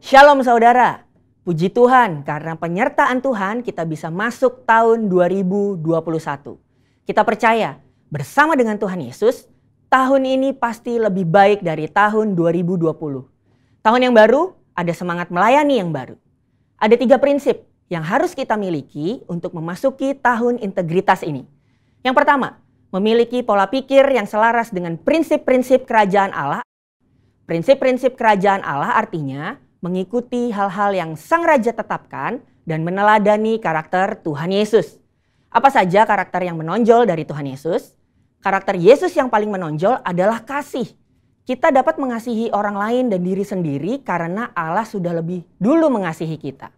Shalom saudara, puji Tuhan karena penyertaan Tuhan kita bisa masuk tahun 2021. Kita percaya bersama dengan Tuhan Yesus, tahun ini pasti lebih baik dari tahun 2020. Tahun yang baru, ada semangat melayani yang baru. Ada 3 prinsip yang harus kita miliki untuk memasuki tahun integritas ini. Yang pertama, memiliki pola pikir yang selaras dengan prinsip-prinsip kerajaan Allah. Prinsip-prinsip kerajaan Allah artinya mengikuti hal-hal yang Sang Raja tetapkan dan meneladani karakter Tuhan Yesus. Apa saja karakter yang menonjol dari Tuhan Yesus? Karakter Yesus yang paling menonjol adalah kasih. Kita dapat mengasihi orang lain dan diri sendiri karena Allah sudah lebih dulu mengasihi kita.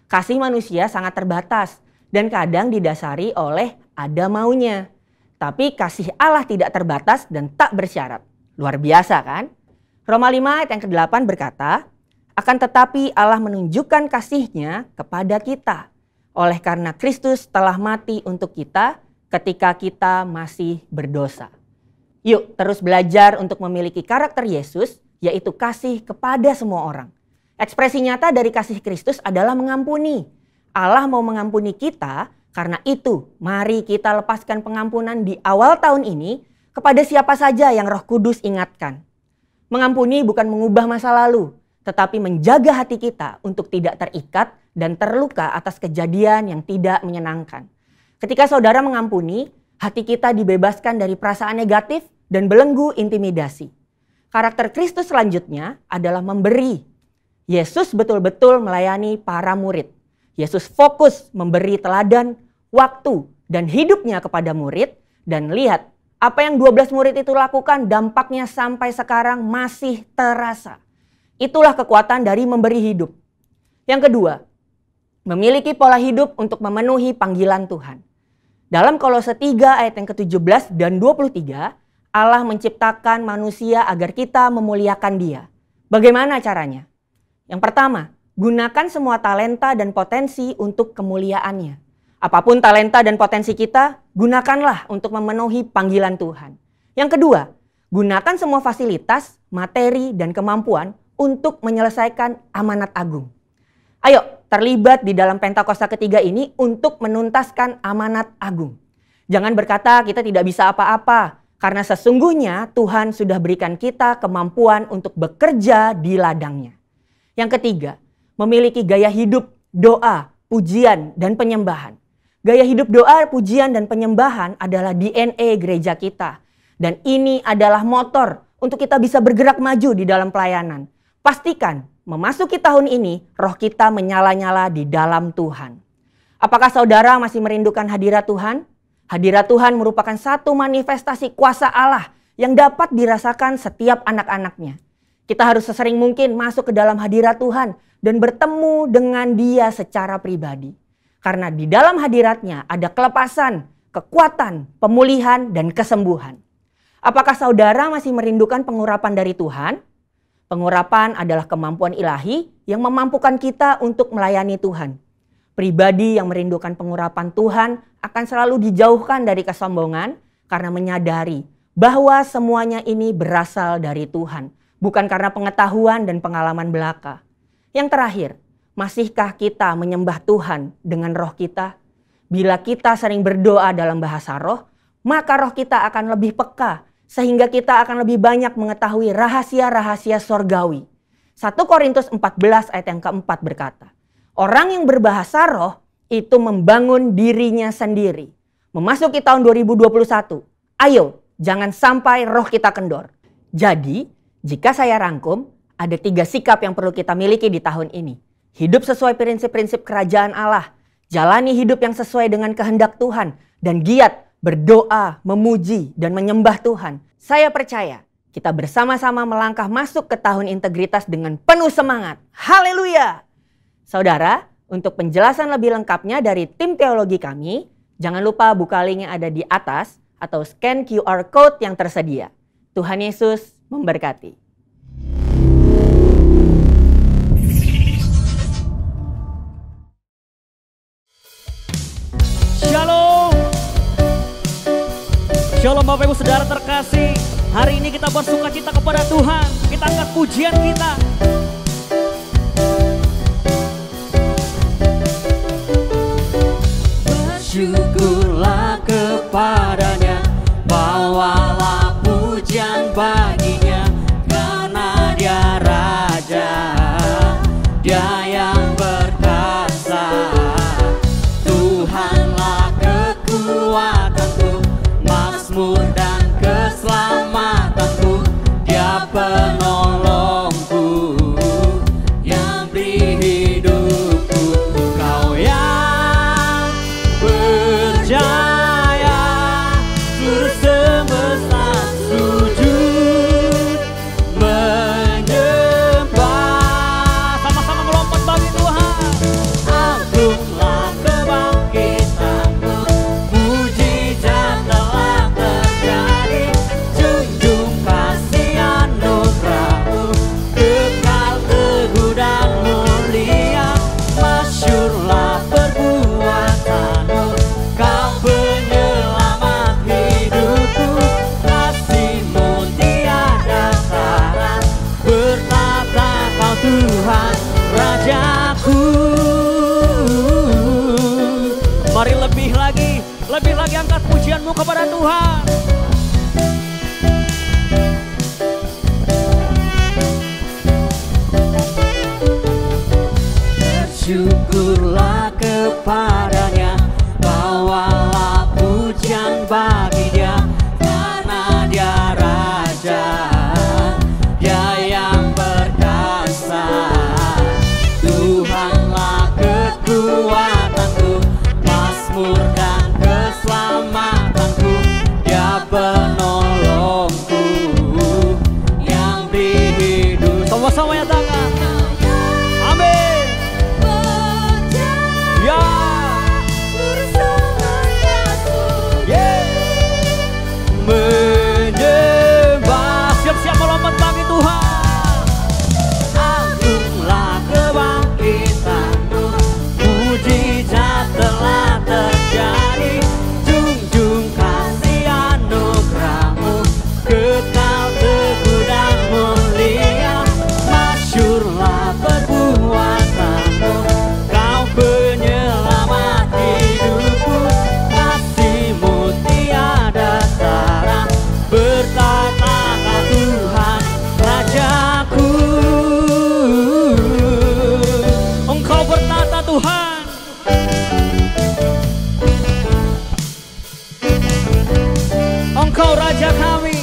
Kasih manusia sangat terbatas dan kadang didasari oleh ada maunya. Tapi kasih Allah tidak terbatas dan tak bersyarat. Luar biasa kan? Roma 5 ayat yang ke-8 berkata, akan tetapi Allah menunjukkan kasih-Nya kepada kita oleh karena Kristus telah mati untuk kita ketika kita masih berdosa. Yuk terus belajar untuk memiliki karakter Yesus, yaitu kasih kepada semua orang. Ekspresi nyata dari kasih Kristus adalah mengampuni. Allah mau mengampuni kita, karena itu mari kita lepaskan pengampunan di awal tahun ini kepada siapa saja yang Roh Kudus ingatkan. Mengampuni bukan mengubah masa lalu, tetapi menjaga hati kita untuk tidak terikat dan terluka atas kejadian yang tidak menyenangkan. Ketika saudara mengampuni, hati kita dibebaskan dari perasaan negatif dan belenggu intimidasi. Karakter Kristus selanjutnya adalah memberi. Yesus betul-betul melayani para murid. Yesus fokus memberi teladan, waktu, dan hidupnya kepada murid. Dan lihat, apa yang 12 murid itu lakukan dampaknya sampai sekarang masih terasa. Itulah kekuatan dari memberi hidup. Yang kedua, memiliki pola hidup untuk memenuhi panggilan Tuhan. Dalam Kolose 3 ayat yang ke-17 dan 23, Allah menciptakan manusia agar kita memuliakan Dia. Bagaimana caranya? Yang pertama, gunakan semua talenta dan potensi untuk kemuliaannya. Apapun talenta dan potensi kita, gunakanlah untuk memenuhi panggilan Tuhan. Yang kedua, gunakan semua fasilitas, materi, dan kemampuan untuk menyelesaikan amanat agung. Ayo terlibat di dalam Pentakosta ketiga ini untuk menuntaskan amanat agung. Jangan berkata kita tidak bisa apa-apa, karena sesungguhnya Tuhan sudah berikan kita kemampuan untuk bekerja di ladangnya. Yang ketiga, memiliki gaya hidup, doa, pujian, dan penyembahan. Gaya hidup doa, pujian, dan penyembahan adalah DNA gereja kita. Dan ini adalah motor untuk kita bisa bergerak maju di dalam pelayanan. Pastikan memasuki tahun ini roh kita menyala-nyala di dalam Tuhan. Apakah saudara masih merindukan hadirat Tuhan? Hadirat Tuhan merupakan satu manifestasi kuasa Allah yang dapat dirasakan setiap anak-anaknya. Kita harus sesering mungkin masuk ke dalam hadirat Tuhan dan bertemu dengan Dia secara pribadi. Karena di dalam hadiratnya ada kelepasan, kekuatan, pemulihan, dan kesembuhan. Apakah saudara masih merindukan pengurapan dari Tuhan? Pengurapan adalah kemampuan ilahi yang memampukan kita untuk melayani Tuhan. Pribadi yang merindukan pengurapan Tuhan akan selalu dijauhkan dari kesombongan karena menyadari bahwa semuanya ini berasal dari Tuhan, bukan karena pengetahuan dan pengalaman belaka. Yang terakhir, masihkah kita menyembah Tuhan dengan roh kita? Bila kita sering berdoa dalam bahasa roh, maka roh kita akan lebih peka, sehingga kita akan lebih banyak mengetahui rahasia-rahasia sorgawi. 1 Korintus 14 ayat yang keempat berkata, orang yang berbahasa roh itu membangun dirinya sendiri. Memasuki tahun 2021, ayo jangan sampai roh kita kendor. Jadi, jika saya rangkum, ada 3 sikap yang perlu kita miliki di tahun ini. Hidup sesuai prinsip-prinsip kerajaan Allah, jalani hidup yang sesuai dengan kehendak Tuhan, dan giat berdoa, memuji, dan menyembah Tuhan. Saya percaya kita bersama-sama melangkah masuk ke tahun integritas dengan penuh semangat. Haleluya! Saudara, untuk penjelasan lebih lengkapnya dari tim teologi kami, jangan lupa buka link yang ada di atas atau scan QR Code yang tersedia. Tuhan Yesus memberkati. Shalom. Shalom Bapak Ibu Saudara terkasih. Hari ini kita bersuka cita kepada Tuhan. Kita angkat pujian kita. Rajaku. Mari lebih lagi angkat pujianmu kepada Tuhan. Bersyukurlah kepadanya, bawalah pujian bagi Dia, karena Dia Raja, Dia yang berkuasa. Tuhanlah kekuatanku, Mazmur dan keselamatanku, Dia penolongku yang beri hidup. Sama-sama nyatakan amin. Ya, menyembah, siap-siap melompat bagi Tuhan. Agunglah kebangkitanmu, mujizat telah terjadi. Junjung kasih anugerahmu, kekal teguh dan mulia. Masyurlah perbuatanmu, Kau penyelamat hidupku. Kasih-Mu tiada tara, bertatalah Tuhan Rajaku. Engkau bertata Tuhan, Engkau Raja kami,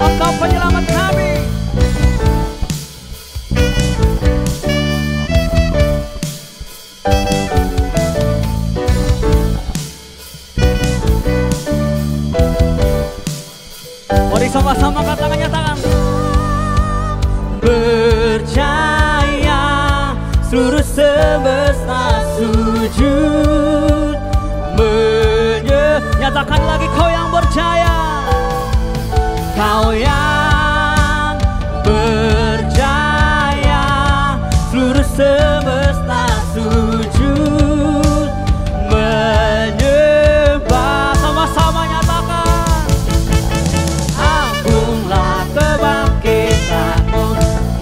Engkau penyelamat kami. Mari sama-sama katakan, nyatakan. Percaya seluruh semesta sujud, nyatakan lagi, kau yang percaya, kau yang percaya, seluruh semesta sujud, menyembah. Sama-sama nyatakan. Agunglah kebangkitanmu,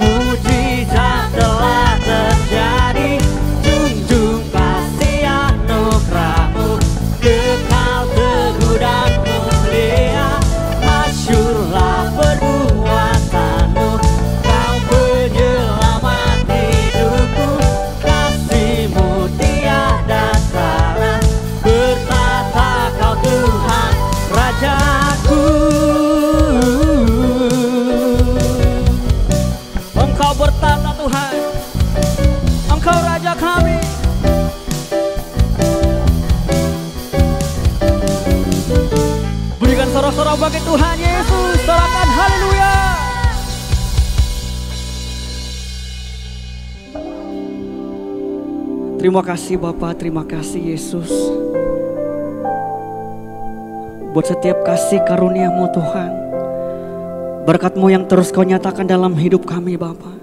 mujizat telah terjadi. Junjung kasih anugerahmu, kekal teguh dan mulia. Masyurlah perbuatanmu, Kau penyelamat hidupku. Kasih-Mu tiada tara, bertata Kau Tuhan Rajaku. Engkau bertata Tuhan, Engkau Raja kami. Berikan sorak-sorak bagi Tuhan Yesus, sorakan haleluya. Terima kasih Bapa, terima kasih Yesus, buat setiap kasih karunia-Mu Tuhan. Berkat-Mu yang terus Kau nyatakan dalam hidup kami Bapa.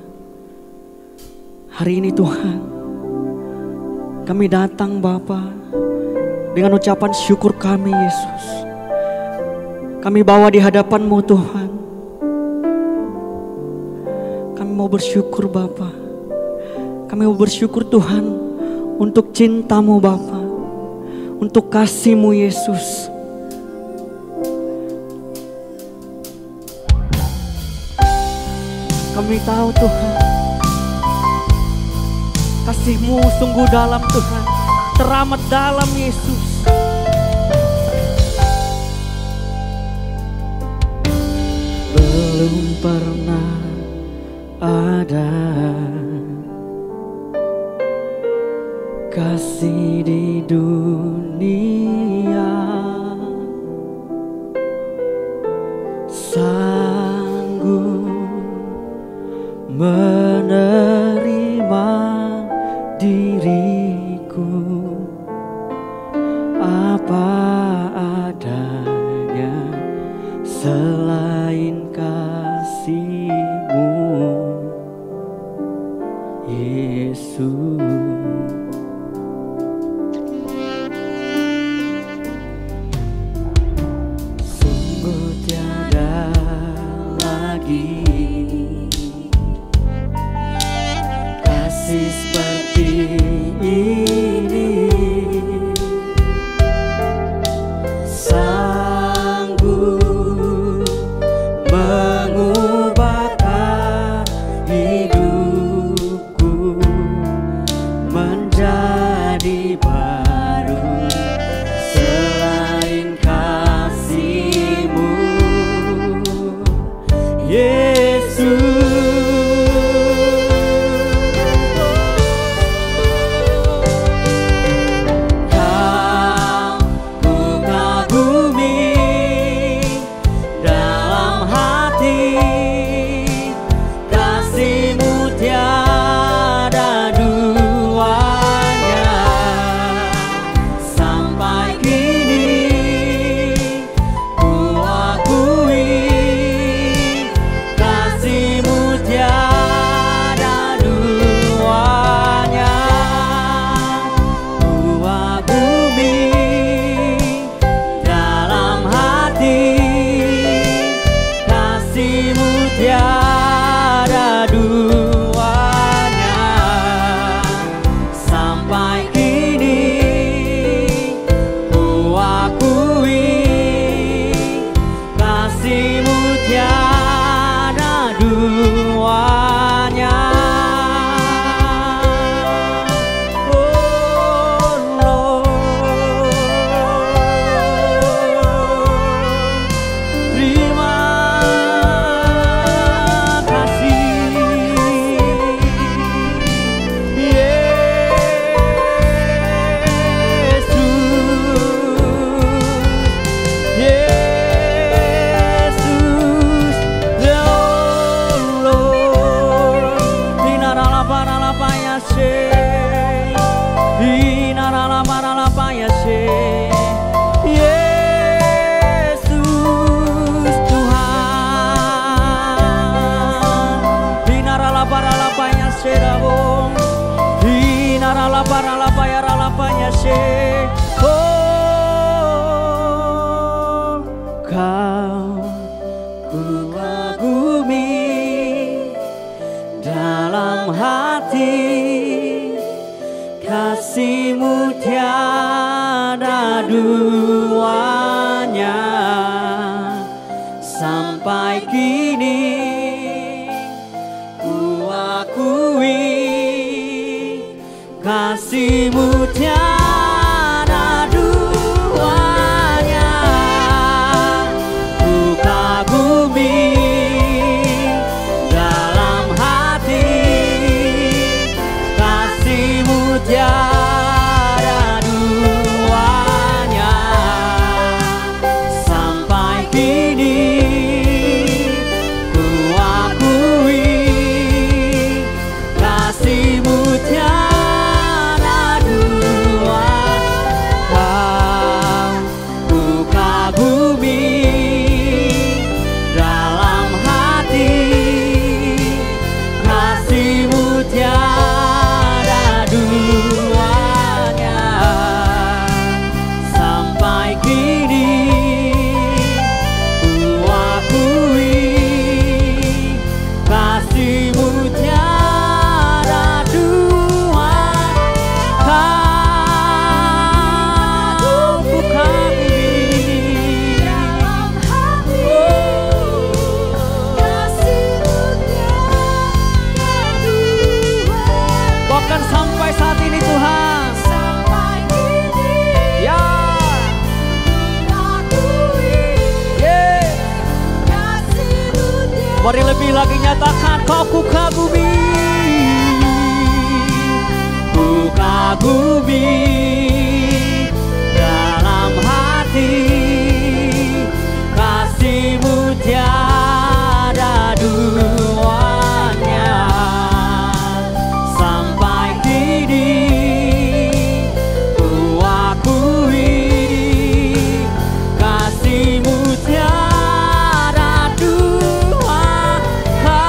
Hari ini Tuhan, kami datang Bapa dengan ucapan syukur kami Yesus. Kami bawa di hadapan-Mu Tuhan. Kami mau bersyukur Bapa. Kami mau bersyukur Tuhan untuk cinta-Mu Bapa, untuk kasih-Mu Yesus. Kami tahu Tuhan, kasih-Mu sungguh dalam Tuhan, teramat dalam Yesus. Belum pernah ada kasih di dunia sanggup menerima diriku apa adanya, selain kasih-Mu Yesus. Sungguh tiada lagi kasih serabo inarala parala payarala panyase. Oh, kau ku kagumi dalam hati, kasih-Mu tiada duanya. Sampai kini ku akui, kasih-Mu tiada duanya. Ku kagumi dalam hati, kasih-Mu tiada duanya. Sampai kini ku akui, kasih-Mu tiada duanya. Ku kagumi dalam hati, kasih-Mu tiada duanya. Sampai kini ku akui, kasih-Mu tiada duanya. Kau ku kagumi dalam hati, kasih-Mu tiada duanya. Bahkan sampai saat ini Tuhan, sampai kini ya mari lebih lagi nyatakan, kau ku kagumi, ku kagumi dalam hati, kasih-Mu tiada duanya. Sampai kini ku akui, kasih-Mu tiada duanya.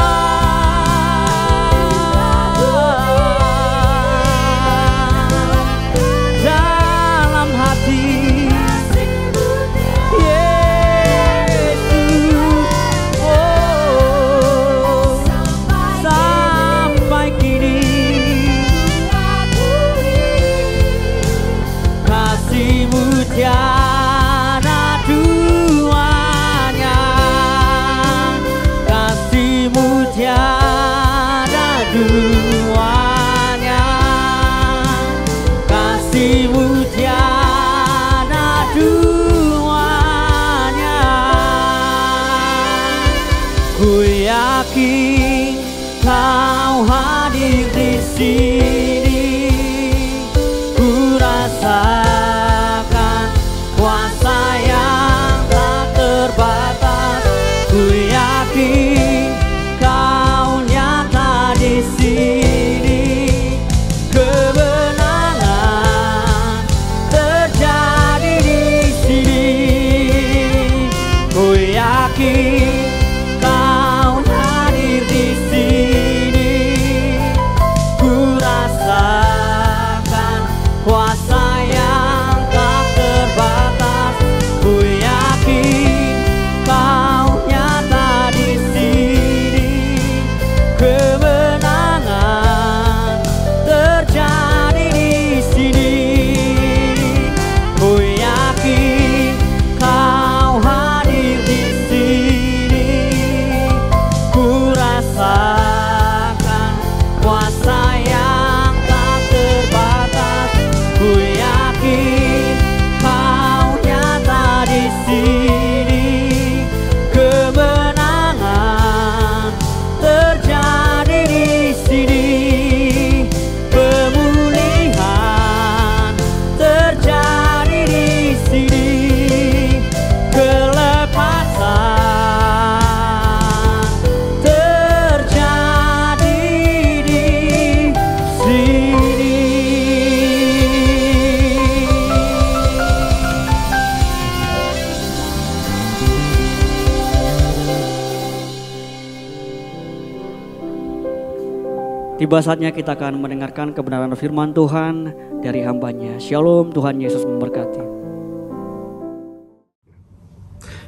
Tiba saatnya kita akan mendengarkan kebenaran firman Tuhan dari hamba-Nya. Shalom, Tuhan Yesus memberkati.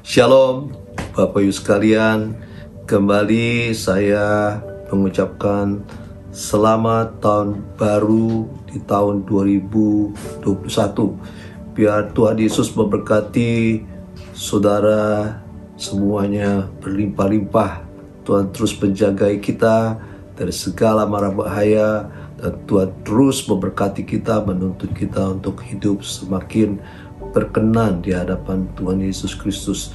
Shalom Bapak Ibu sekalian, kembali saya mengucapkan selamat tahun baru di tahun 2021. Biar Tuhan Yesus memberkati saudara semuanya berlimpah-limpah. Tuhan terus menjagai kita dari segala mara bahaya, dan Tuhan terus memberkati kita, menuntun kita untuk hidup semakin berkenan di hadapan Tuhan Yesus Kristus.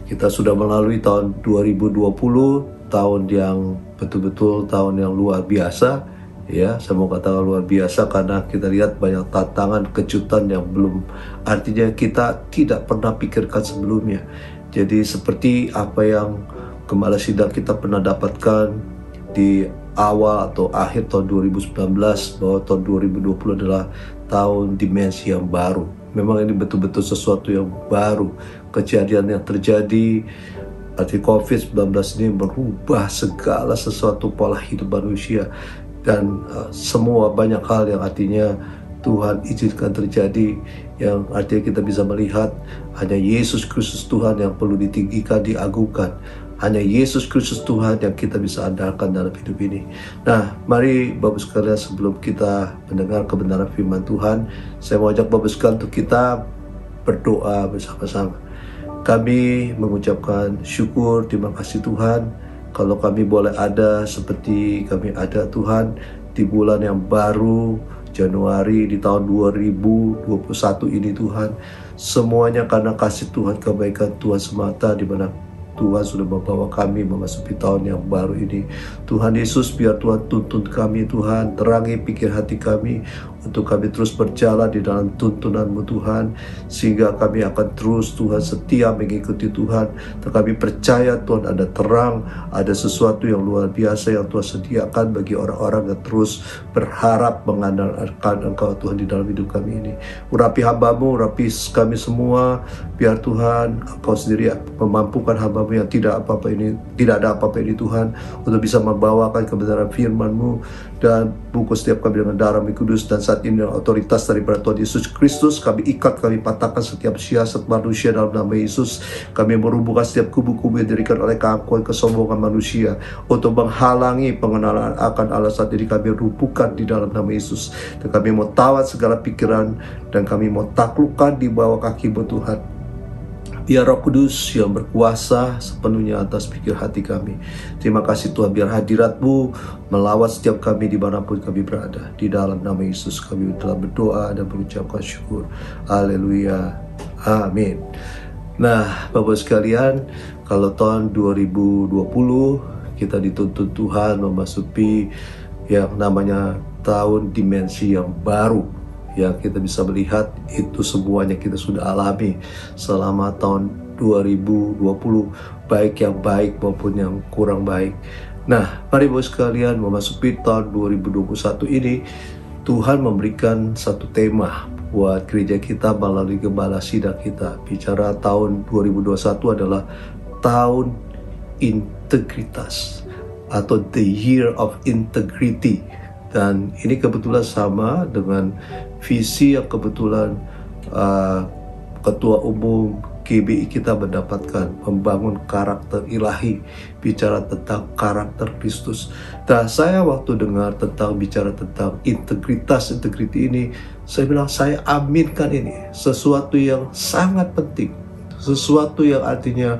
Kita sudah melalui tahun 2020, tahun yang betul-betul tahun yang luar biasa. Ya, saya mau katakan luar biasa karena kita lihat banyak tantangan, kejutan yang belum, artinya kita tidak pernah pikirkan sebelumnya. Jadi seperti apa yang Gembala Sidang kita pernah dapatkan di awal atau akhir tahun 2019, bahwa tahun 2020 adalah tahun dimensi yang baru. Memang ini betul-betul sesuatu yang baru. Kejadian yang terjadi, arti COVID-19 ini merubah segala sesuatu pola hidup manusia. Dan semua banyak hal yang artinya Tuhan izinkan terjadi, yang artinya kita bisa melihat hanya Yesus Kristus Tuhan yang perlu ditinggikan, diagungkan. Hanya Yesus Kristus Tuhan yang kita bisa andalkan dalam hidup ini. Nah, mari Bapak sekalian, sebelum kita mendengar kebenaran firman Tuhan, saya mau ajak Bapak sekalian untuk kita berdoa bersama-sama. Kami mengucapkan syukur, terima kasih Tuhan, kalau kami boleh ada seperti kami ada Tuhan di bulan yang baru, Januari di tahun 2021 ini Tuhan. Semuanya karena kasih Tuhan, kebaikan Tuhan semata, di mana Tuhan sudah membawa kami memasuki tahun yang baru ini. Tuhan Yesus, biar Tuhan tuntun kami Tuhan, terangi pikir hati kami, untuk kami terus berjalan di dalam tuntunan-Mu Tuhan, sehingga kami akan terus Tuhan setia mengikuti Tuhan. Dan kami percaya Tuhan ada terang, ada sesuatu yang luar biasa yang Tuhan sediakan bagi orang-orang yang terus berharap mengandalkan Engkau Tuhan di dalam hidup kami ini. Urapi hamba-Mu, urapi kami semua, biar Tuhan Engkau sendiri memampukan hamba-Mu yang tidak ada apa-apa ini Tuhan, untuk bisa membawakan kebenaran firman-Mu dan bungkus setiap kami dengan darah-Mu kudus. Dan saat ini dengan otoritas daripada Tuhan Yesus Kristus, kami ikat, kami patahkan setiap siasat manusia dalam nama Yesus. Kami merubuhkan setiap kubu-kubu yang didirikan oleh keangkuhan, kesombongan manusia untuk menghalangi pengenalan akan Allah. Saat ini kami rubuhkan di dalam nama Yesus, dan kami mau tawat segala pikiran, dan kami mau taklukkan di bawah kaki-Mu Tuhan. Biar Roh Kudus yang berkuasa sepenuhnya atas pikir hati kami. Terima kasih Tuhan, biar hadirat-Mu melawat setiap kami dimanapun kami berada. Di dalam nama Yesus kami telah berdoa dan mengucapkan syukur. Haleluya. Amin. Nah, Bapak sekalian, kalau tahun 2020 kita dituntun Tuhan memasuki yang namanya tahun dimensi yang baru, yang kita bisa melihat itu semuanya kita sudah alami selama tahun 2020, baik yang baik maupun yang kurang baik. Nah, mari Bapak sekalian, memasuki tahun 2021 ini, Tuhan memberikan satu tema buat gereja kita melalui Gembala Sidang kita. Bicara tahun 2021 adalah tahun integritas, atau the year of integrity. Dan ini kebetulan sama dengan visi yang kebetulan Ketua Umum GBI kita mendapatkan, membangun karakter ilahi, bicara tentang karakter Kristus. Dan saya waktu dengar tentang bicara tentang integriti ini, saya bilang saya aminkan ini, sesuatu yang sangat penting, sesuatu yang artinya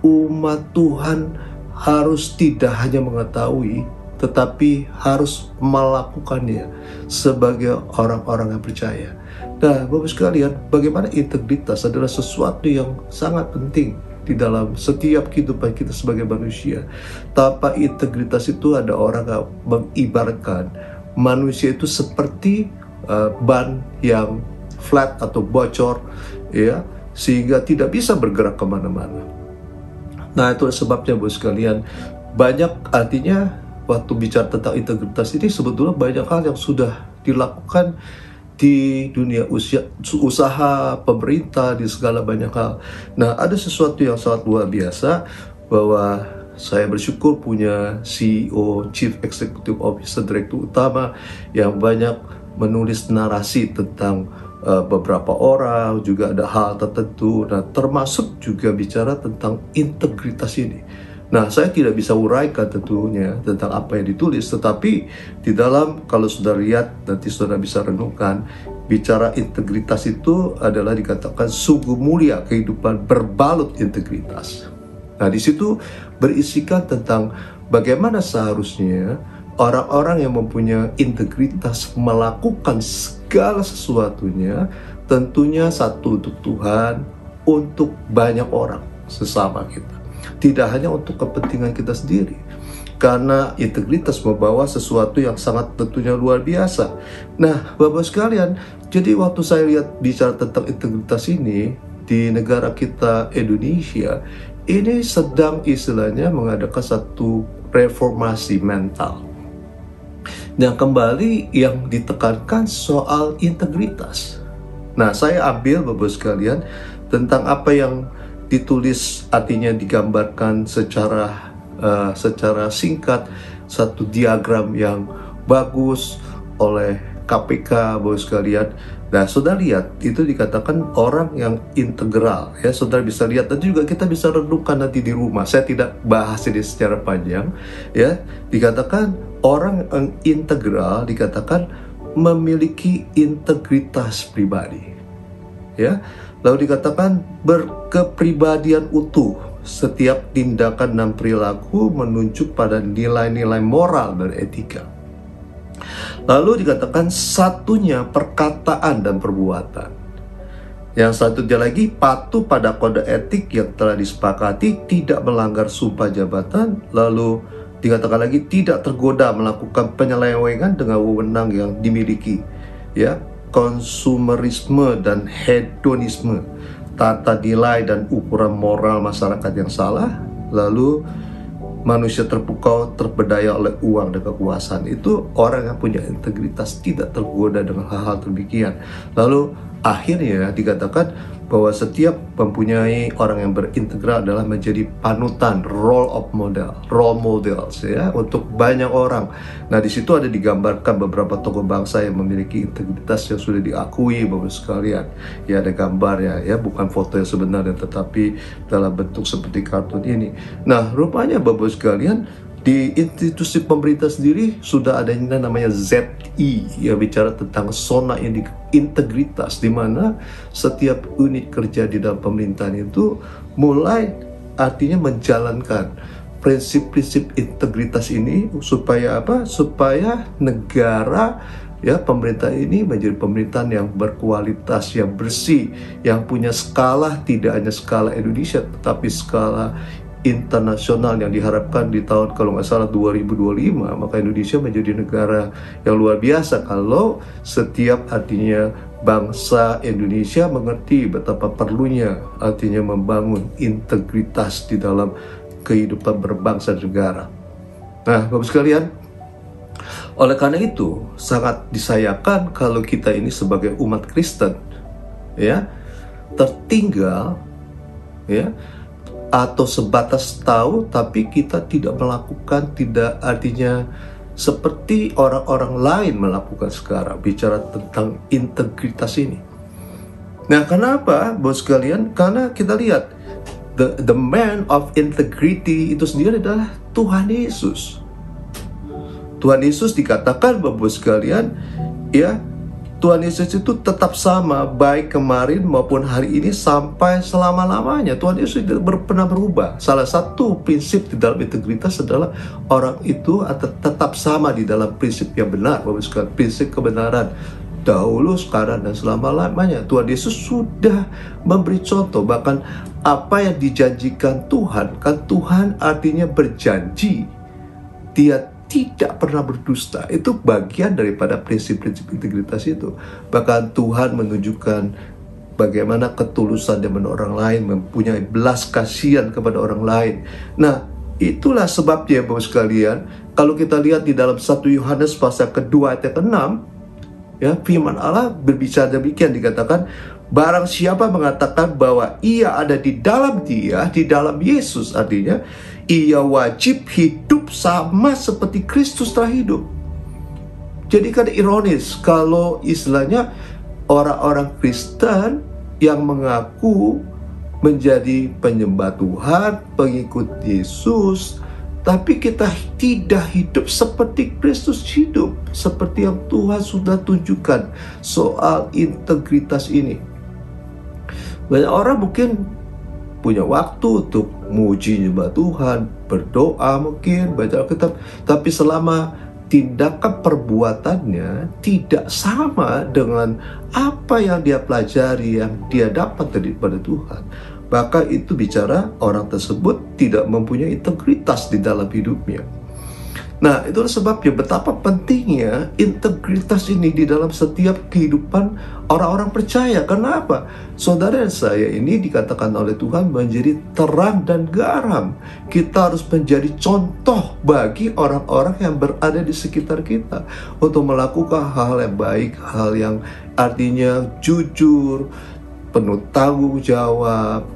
umat Tuhan harus tidak hanya mengetahui, tetapi harus melakukannya sebagai orang-orang yang percaya. Nah, Bapak sekalian, bagaimana integritas adalah sesuatu yang sangat penting di dalam setiap kehidupan kita sebagai manusia. Tanpa integritas itu, ada orang yang mengibaratkan manusia itu seperti ban yang flat atau bocor, ya, sehingga tidak bisa bergerak kemana-mana. Nah, itu sebabnya Bapak sekalian, banyak artinya waktu bicara tentang integritas ini, sebetulnya banyak hal yang sudah dilakukan di dunia usaha, pemerintah, di segala banyak hal. Nah, ada sesuatu yang sangat luar biasa, bahwa Saya bersyukur punya CEO, Chief Executive Officer, Direktur Utama yang banyak menulis narasi tentang beberapa orang, juga ada hal tertentu, nah termasuk juga bicara tentang integritas ini. Nah, saya tidak bisa uraikan tentunya tentang apa yang ditulis, tetapi di dalam, kalau saudara lihat, nanti saudara bisa renungkan, bicara integritas itu adalah dikatakan sungguh mulia kehidupan berbalut integritas. Nah, di situ berisikan tentang bagaimana seharusnya orang-orang yang mempunyai integritas melakukan segala sesuatunya, tentunya satu untuk Tuhan, untuk banyak orang sesama kita. Tidak hanya untuk kepentingan kita sendiri. Karena integritas membawa sesuatu yang sangat tentunya luar biasa. Nah, Bapak sekalian, jadi waktu saya lihat bicara tentang integritas ini di negara kita Indonesia, ini sedang istilahnya mengadakan satu reformasi mental. Yang kembali yang ditekankan soal integritas. Nah, saya ambil Bapak sekalian tentang apa yang ditulis, artinya digambarkan secara singkat, satu diagram yang bagus oleh KPK, Bapak sekalian. Nah, saudara lihat, itu dikatakan orang yang integral, ya. Saudara bisa lihat, dan juga kita bisa renungkan nanti di rumah. Saya tidak bahas ini secara panjang, ya. Dikatakan orang yang integral, dikatakan memiliki integritas pribadi, ya. Lalu dikatakan berkepribadian utuh. Setiap tindakan dan perilaku menunjuk pada nilai-nilai moral dan etika. Lalu dikatakan satunya perkataan dan perbuatan. Yang satunya lagi patuh pada kode etik yang telah disepakati, tidak melanggar sumpah jabatan. Lalu dikatakan lagi tidak tergoda melakukan penyelewengan dengan wewenang yang dimiliki, ya. Konsumerisme dan hedonisme, tata nilai dan ukuran moral masyarakat yang salah. Lalu manusia terpukau, terpedaya oleh uang dan kekuasaan. Itu orang yang punya integritas, tidak tergoda dengan hal-hal demikian. Lalu akhirnya dikatakan bahwa setiap mempunyai orang yang berintegral adalah menjadi panutan, role models, ya, untuk banyak orang. Nah, di situ ada digambarkan beberapa tokoh bangsa yang memiliki integritas yang sudah diakui, Bapak sekalian. Ya, ada gambarnya, ya, bukan foto yang sebenarnya, tetapi dalam bentuk seperti kartun ini. Nah, rupanya Bapak sekalian, di institusi pemerintah sendiri sudah ada yang namanya ZI, yang bicara tentang zona integritas, di mana setiap unit kerja di dalam pemerintahan itu mulai artinya menjalankan prinsip-prinsip integritas ini supaya apa? Supaya negara, ya, pemerintah ini menjadi pemerintahan yang berkualitas, yang bersih, yang punya skala, tidak hanya skala Indonesia tetapi skala internasional yang diharapkan di tahun, kalau nggak salah, 2025, maka Indonesia menjadi negara yang luar biasa kalau setiap artinya bangsa Indonesia mengerti betapa perlunya artinya membangun integritas di dalam kehidupan berbangsa dan negara. Nah, Bapak sekalian, oleh karena itu sangat disayangkan kalau kita ini sebagai umat Kristen, ya, tertinggal, ya, atau sebatas tahu tapi kita tidak melakukan, tidak artinya seperti orang-orang lain melakukan sekarang bicara tentang integritas ini. Nah, kenapa, Bos sekalian? Karena kita lihat the man of integrity itu sendiri adalah Tuhan Yesus. Tuhan Yesus dikatakan, Bapak sekalian, ya, Tuhan Yesus itu tetap sama baik kemarin maupun hari ini sampai selama-lamanya. Tuhan Yesus tidak pernah berubah. Salah satu prinsip di dalam integritas adalah orang itu tetap sama di dalam prinsip yang benar, Bapak sekalian, prinsip kebenaran dahulu, sekarang, dan selama-lamanya. Tuhan Yesus sudah memberi contoh, bahkan apa yang dijanjikan Tuhan, kan Tuhan artinya berjanji, Dia tidak pernah berdusta. Itu bagian daripada prinsip-prinsip integritas itu. Bahkan Tuhan menunjukkan bagaimana ketulusan dengan orang lain, mempunyai belas kasihan kepada orang lain. Nah, itulah sebabnya, Bapak sekalian, kalau kita lihat di dalam 1 Yohanes pasal kedua ayat ke-6, ya, firman Allah berbicara demikian, dikatakan, barang siapa mengatakan bahwa ia ada di dalam Dia, di dalam Yesus, artinya ia wajib hidup sama seperti Kristus telah hidup. Jadi kan ironis kalau istilahnya orang-orang Kristen yang mengaku menjadi penyembah Tuhan, pengikut Yesus, tapi kita tidak hidup seperti Kristus hidup, seperti yang Tuhan sudah tunjukkan soal integritas ini. Banyak orang mungkin punya waktu untuk muji nyembah Tuhan, berdoa mungkin, baca Alkitab, tapi selama tindakan perbuatannya tidak sama dengan apa yang dia pelajari, yang dia dapat daripada Tuhan, maka itu bicara orang tersebut tidak mempunyai integritas di dalam hidupnya. Nah, itulah sebabnya betapa pentingnya integritas ini di dalam setiap kehidupan orang-orang percaya. Kenapa? Saudara dan saya ini dikatakan oleh Tuhan menjadi terang dan garam. Kita harus menjadi contoh bagi orang-orang yang berada di sekitar kita untuk melakukan hal yang baik, hal yang artinya jujur, penuh tanggung jawab,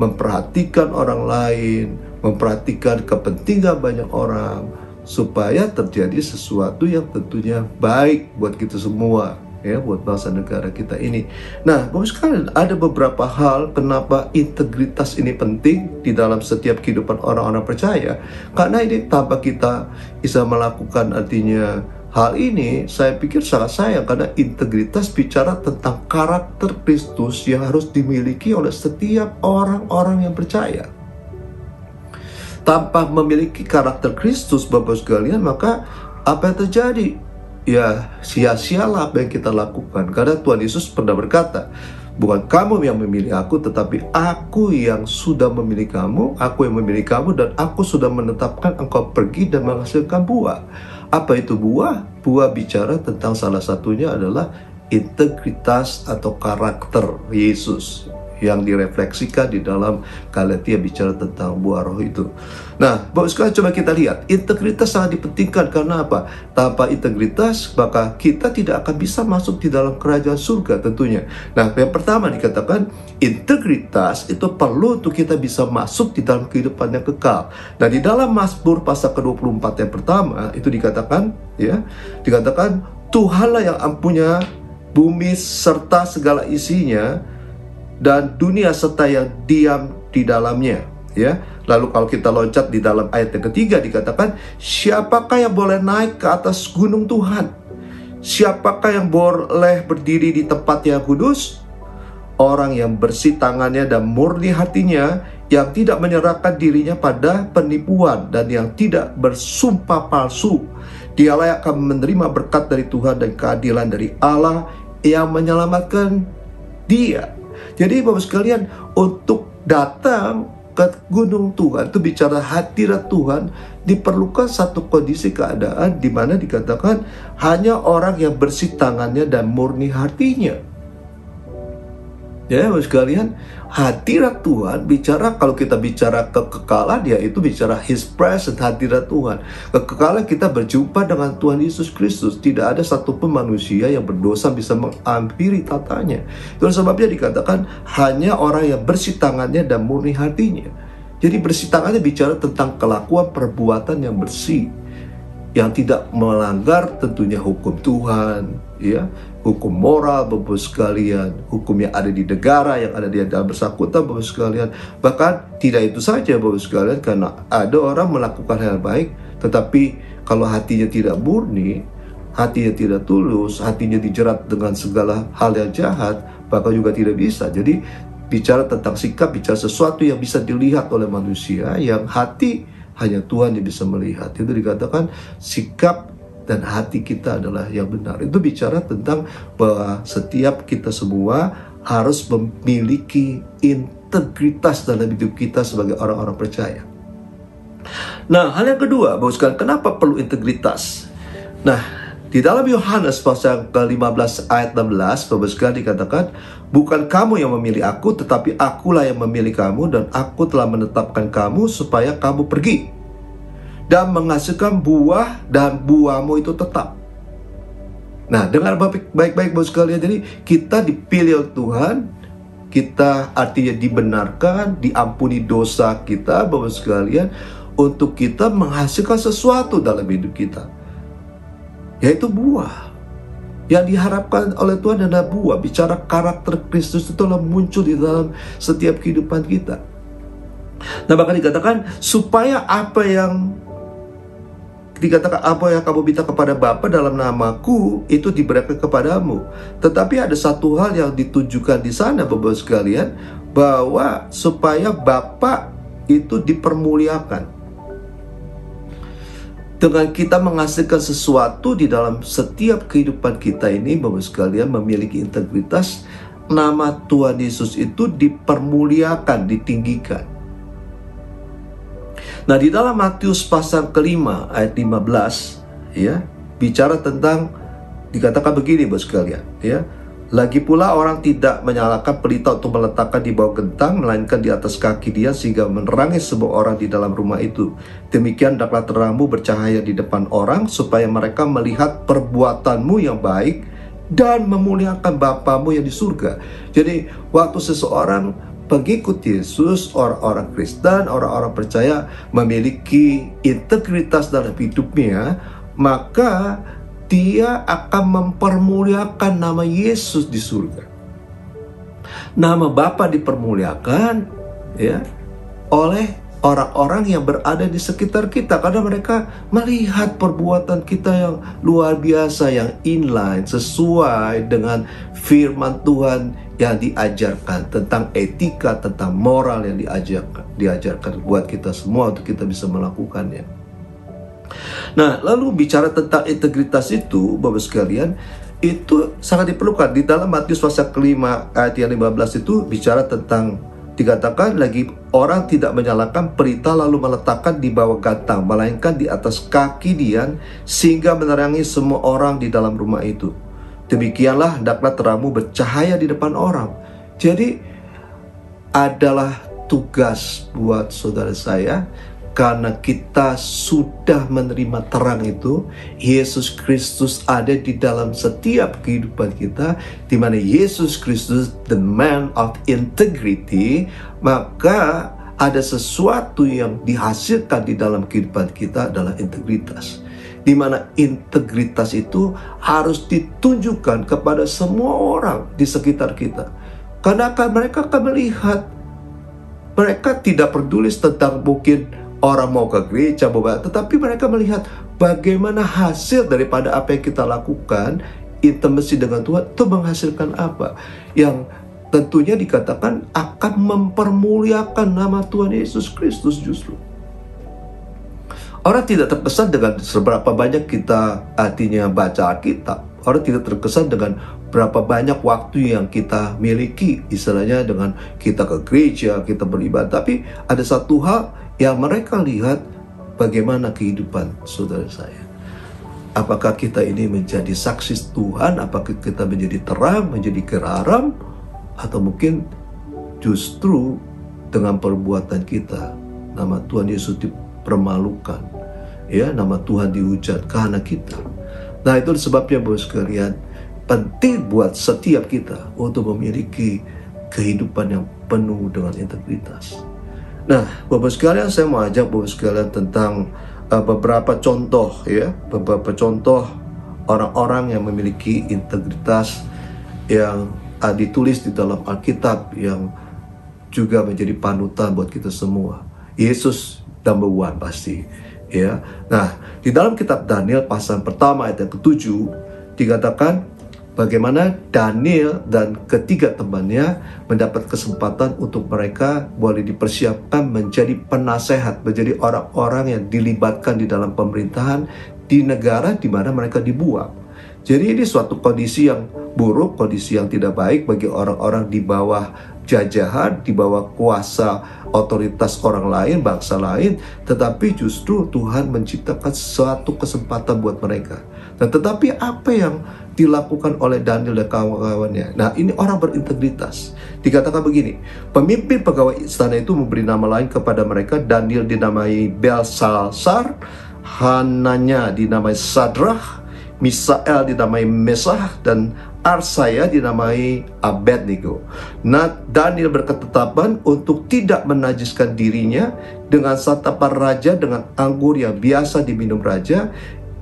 memperhatikan orang lain, memperhatikan kepentingan banyak orang, supaya terjadi sesuatu yang tentunya baik buat kita semua, ya, buat bangsa negara kita ini. Nah, Bapak sekalian, ada beberapa hal kenapa integritas ini penting di dalam setiap kehidupan orang-orang percaya. Karena ini tanpa kita bisa melakukan artinya hal ini, saya pikir sangat sayang, karena integritas bicara tentang karakter Kristus yang harus dimiliki oleh setiap orang-orang yang percaya. Tanpa memiliki karakter Kristus, Bapak sekalian, maka apa yang terjadi? Ya, sia-sialah apa yang kita lakukan. Karena Tuhan Yesus pernah berkata, bukan kamu yang memilih aku, tetapi aku yang sudah memilih kamu, aku yang memilih kamu, dan aku sudah menetapkan engkau pergi dan menghasilkan buah. Apa itu buah? Buah bicara tentang salah satunya adalah integritas atau karakter Yesus yang direfleksikan di dalam Galatia bicara tentang buah roh itu. Nah, Bapak sekalian, coba kita lihat, integritas sangat dipentingkan. Karena apa? Tanpa integritas, maka kita tidak akan bisa masuk di dalam kerajaan surga tentunya. Nah, yang pertama dikatakan, integritas itu perlu untuk kita bisa masuk di dalam kehidupan yang kekal. Nah, di dalam Mazmur pasal ke-24 yang pertama, itu dikatakan, ya, dikatakan, Tuhanlah yang punya bumi serta segala isinya, dan dunia serta yang diam di dalamnya, ya. Lalu kalau kita loncat di dalam ayat yang ketiga dikatakan, siapakah yang boleh naik ke atas gunung Tuhan? Siapakah yang boleh berdiri di tempat yang kudus? Orang yang bersih tangannya dan murni hatinya, yang tidak menyerahkan dirinya pada penipuan dan yang tidak bersumpah palsu. Dialah yang akan menerima berkat dari Tuhan dan keadilan dari Allah yang menyelamatkan dia. Jadi Bapak sekalian, untuk datang ke gunung Tuhan, itu bicara hadirat Tuhan, diperlukan satu kondisi keadaan di mana dikatakan hanya orang yang bersih tangannya dan murni hatinya. Ya, Bapak sekalian, hadirat Tuhan bicara, kalau kita bicara kekekalan, ya itu bicara His presence, hadirat Tuhan. Kekekalan kita berjumpa dengan Tuhan Yesus Kristus. Tidak ada satupun manusia yang berdosa bisa menghampiri tatanya. Itu sebabnya dikatakan hanya orang yang bersih tangannya dan murni hatinya. Jadi bersih tangannya bicara tentang kelakuan perbuatan yang bersih, yang tidak melanggar tentunya hukum Tuhan, ya, hukum moral, Bapak sekalian, hukum yang ada di negara, yang ada di dalam bersangkutan, Bapak sekalian. Bahkan tidak itu saja, Bapak sekalian, karena ada orang melakukan hal baik, tetapi kalau hatinya tidak murni, hatinya tidak tulus, hatinya dijerat dengan segala hal yang jahat, maka juga tidak bisa. Jadi bicara tentang sikap, bicara sesuatu yang bisa dilihat oleh manusia, yang hati hanya Tuhan yang bisa melihat. Itu dikatakan sikap dan hati kita adalah yang benar. Itu bicara tentang bahwa setiap kita semua harus memiliki integritas dalam hidup kita sebagai orang-orang percaya. Nah, hal yang kedua, Bapak sekalian, kenapa perlu integritas? Nah, di dalam Yohanes pasal ke-15 ayat 16, Bapak sekalian, dikatakan, bukan kamu yang memilih aku, tetapi akulah yang memilih kamu, dan aku telah menetapkan kamu supaya kamu pergi dan menghasilkan buah, dan buahmu itu tetap. Nah, dengar baik-baik Bapak sekalian. Jadi kita dipilih oleh Tuhan, kita artinya dibenarkan, diampuni dosa kita, Bapak sekalian, untuk kita menghasilkan sesuatu dalam hidup kita, yaitu buah. Yang diharapkan oleh Tuhan adalah buah. Bicara karakter Kristus itu telah muncul di dalam setiap kehidupan kita. Nah, bahkan dikatakan supaya apa yang kamu minta kepada Bapa dalam namaku itu diberikan kepadamu. Tetapi ada satu hal yang ditujukan di sana, Bapak sekalian, bahwa supaya Bapa itu dipermuliakan. Dengan kita menghasilkan sesuatu di dalam setiap kehidupan kita ini, Bapak sekalian, memiliki integritas, nama Tuhan Yesus itu dipermuliakan, ditinggikan. Nah, di dalam Matius pasal kelima ayat 15, ya, bicara tentang, dikatakan begini, Bapak sekalian, ya. Lagi pula orang tidak menyalakan pelita untuk meletakkan di bawah gentang, melainkan di atas kaki dia, sehingga menerangi semua orang di dalam rumah itu. Demikian hendaklah terangmu bercahaya di depan orang, supaya mereka melihat perbuatanmu yang baik dan memuliakan Bapamu yang di surga. Jadi, waktu seseorang pengikut Yesus, orang-orang Kristen, orang-orang percaya memiliki integritas dalam hidupnya, maka dia akan mempermuliakan nama Yesus di surga. Nama Bapa dipermuliakan, ya, oleh orang-orang yang berada di sekitar kita, karena mereka melihat perbuatan kita yang luar biasa, yang inline, sesuai dengan firman Tuhan yang diajarkan, tentang etika, tentang moral yang diajarkan buat kita semua untuk kita bisa melakukannya. Nah, lalu bicara tentang integritas itu, Bapak sekalian, itu sangat diperlukan. Di dalam Matius pasal kelima ayat yang 15 itu bicara tentang, dikatakan lagi, orang tidak menyalakan pelita lalu meletakkan di bawah gantang, melainkan di atas kaki dia, sehingga menerangi semua orang di dalam rumah itu. Demikianlah hendaklah terangmu bercahaya di depan orang. Jadi adalah tugas buat saudara saya, karena kita sudah menerima terang itu, Yesus Kristus ada di dalam setiap kehidupan kita, di mana Yesus Kristus, the man of integrity, maka ada sesuatu yang dihasilkan di dalam kehidupan kita adalah integritas. Di mana integritas itu harus ditunjukkan kepada semua orang di sekitar kita. Karena mereka akan melihat, mereka tidak peduli tentang mungkin orang mau ke gereja, tetapi mereka melihat bagaimana hasil daripada apa yang kita lakukan, intimasi dengan Tuhan itu menghasilkan apa, yang tentunya dikatakan akan mempermuliakan nama Tuhan Yesus Kristus. Justru orang tidak terkesan dengan seberapa banyak kita artinya baca Alkitab. Orang tidak terkesan dengan berapa banyak waktu yang kita miliki, istilahnya dengan kita ke gereja, kita beribadah. Tapi ada satu hal yang mereka lihat, bagaimana kehidupan saudara saya. Apakah kita ini menjadi saksi Tuhan? Apakah kita menjadi terang, menjadi garam? Atau mungkin justru dengan perbuatan kita, nama Tuhan Yesus dipermalukan, ya, nama Tuhan dihujat karena kita. Nah, itu sebabnya Bapak sekalian, penting buat setiap kita untuk memiliki kehidupan yang penuh dengan integritas. Nah, Bapak sekalian, saya mau ajak Bapak sekalian tentang beberapa contoh, ya, beberapa contoh orang-orang yang memiliki integritas yang ditulis di dalam Alkitab, yang juga menjadi panutan buat kita semua. Yesus number one pasti, ya. Nah, di dalam kitab Daniel pasal pertama ayat yang ke-7 dikatakan bagaimana Daniel dan ketiga temannya mendapat kesempatan untuk mereka boleh dipersiapkan menjadi penasehat, menjadi orang-orang yang dilibatkan di dalam pemerintahan di negara di mana mereka dibuang. Jadi ini suatu kondisi yang buruk, kondisi yang tidak baik bagi orang-orang di bawah jajahan, di bawah kuasa otoritas orang lain, bangsa lain. Tetapi justru Tuhan menciptakan suatu kesempatan buat mereka. Nah, tetapi apa yang dilakukan oleh Daniel dan kawan-kawannya? Nah, ini orang berintegritas. Dikatakan begini, pemimpin pegawai istana itu memberi nama lain kepada mereka. Daniel dinamai Belshazzar, Hananya dinamai Sadrach, Misael dinamai Mesah, dan saya dinamai Abednego. Nah, Daniel berketetapan untuk tidak menajiskan dirinya dengan santapan raja dengan anggur yang biasa diminum raja.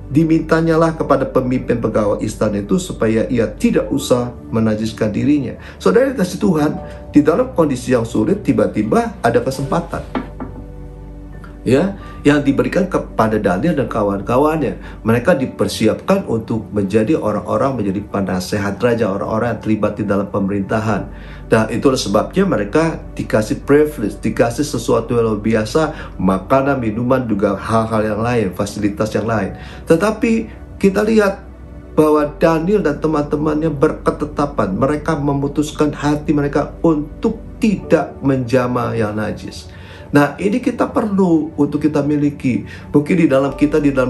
Dimintanyalah kepada pemimpin pegawai istana itu supaya ia tidak usah menajiskan dirinya. Saudara kasih Tuhan, di dalam kondisi yang sulit tiba-tiba ada kesempatan, ya, yang diberikan kepada Daniel dan kawan-kawannya. Mereka dipersiapkan untuk menjadi orang-orang, menjadi penasehat raja, orang-orang yang terlibat di dalam pemerintahan. Dan itulah sebabnya mereka dikasih privilege, dikasih sesuatu yang luar biasa, makanan, minuman, juga hal-hal yang lain, fasilitas yang lain. Tetapi kita lihat bahwa Daniel dan teman-temannya berketetapan. Mereka memutuskan hati mereka untuk tidak menjamah yang najis. Nah, ini kita perlu untuk kita miliki. Mungkin di dalam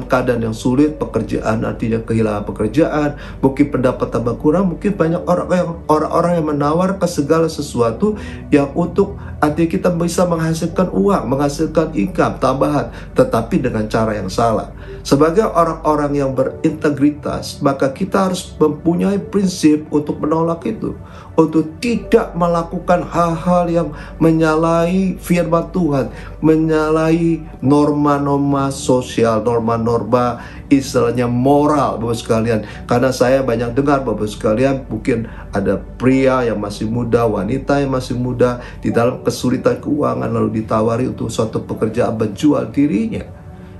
keadaan yang sulit, pekerjaan artinya kehilangan pekerjaan, mungkin pendapatan berkurang, mungkin banyak orang-orang yang menawarkan segala sesuatu yang untuk artinya kita bisa menghasilkan uang, menghasilkan income tambahan, tetapi dengan cara yang salah. Sebagai orang-orang yang berintegritas, maka kita harus mempunyai prinsip untuk menolak itu, untuk tidak melakukan hal-hal yang menyalahi firman Tuhan, menyalahi norma-norma sosial, norma-norma istilahnya moral, Bapak sekalian. Karena saya banyak dengar, Bapak sekalian, mungkin ada pria yang masih muda, wanita yang masih muda, di dalam kesulitan keuangan lalu ditawari untuk suatu pekerjaan, menjual dirinya.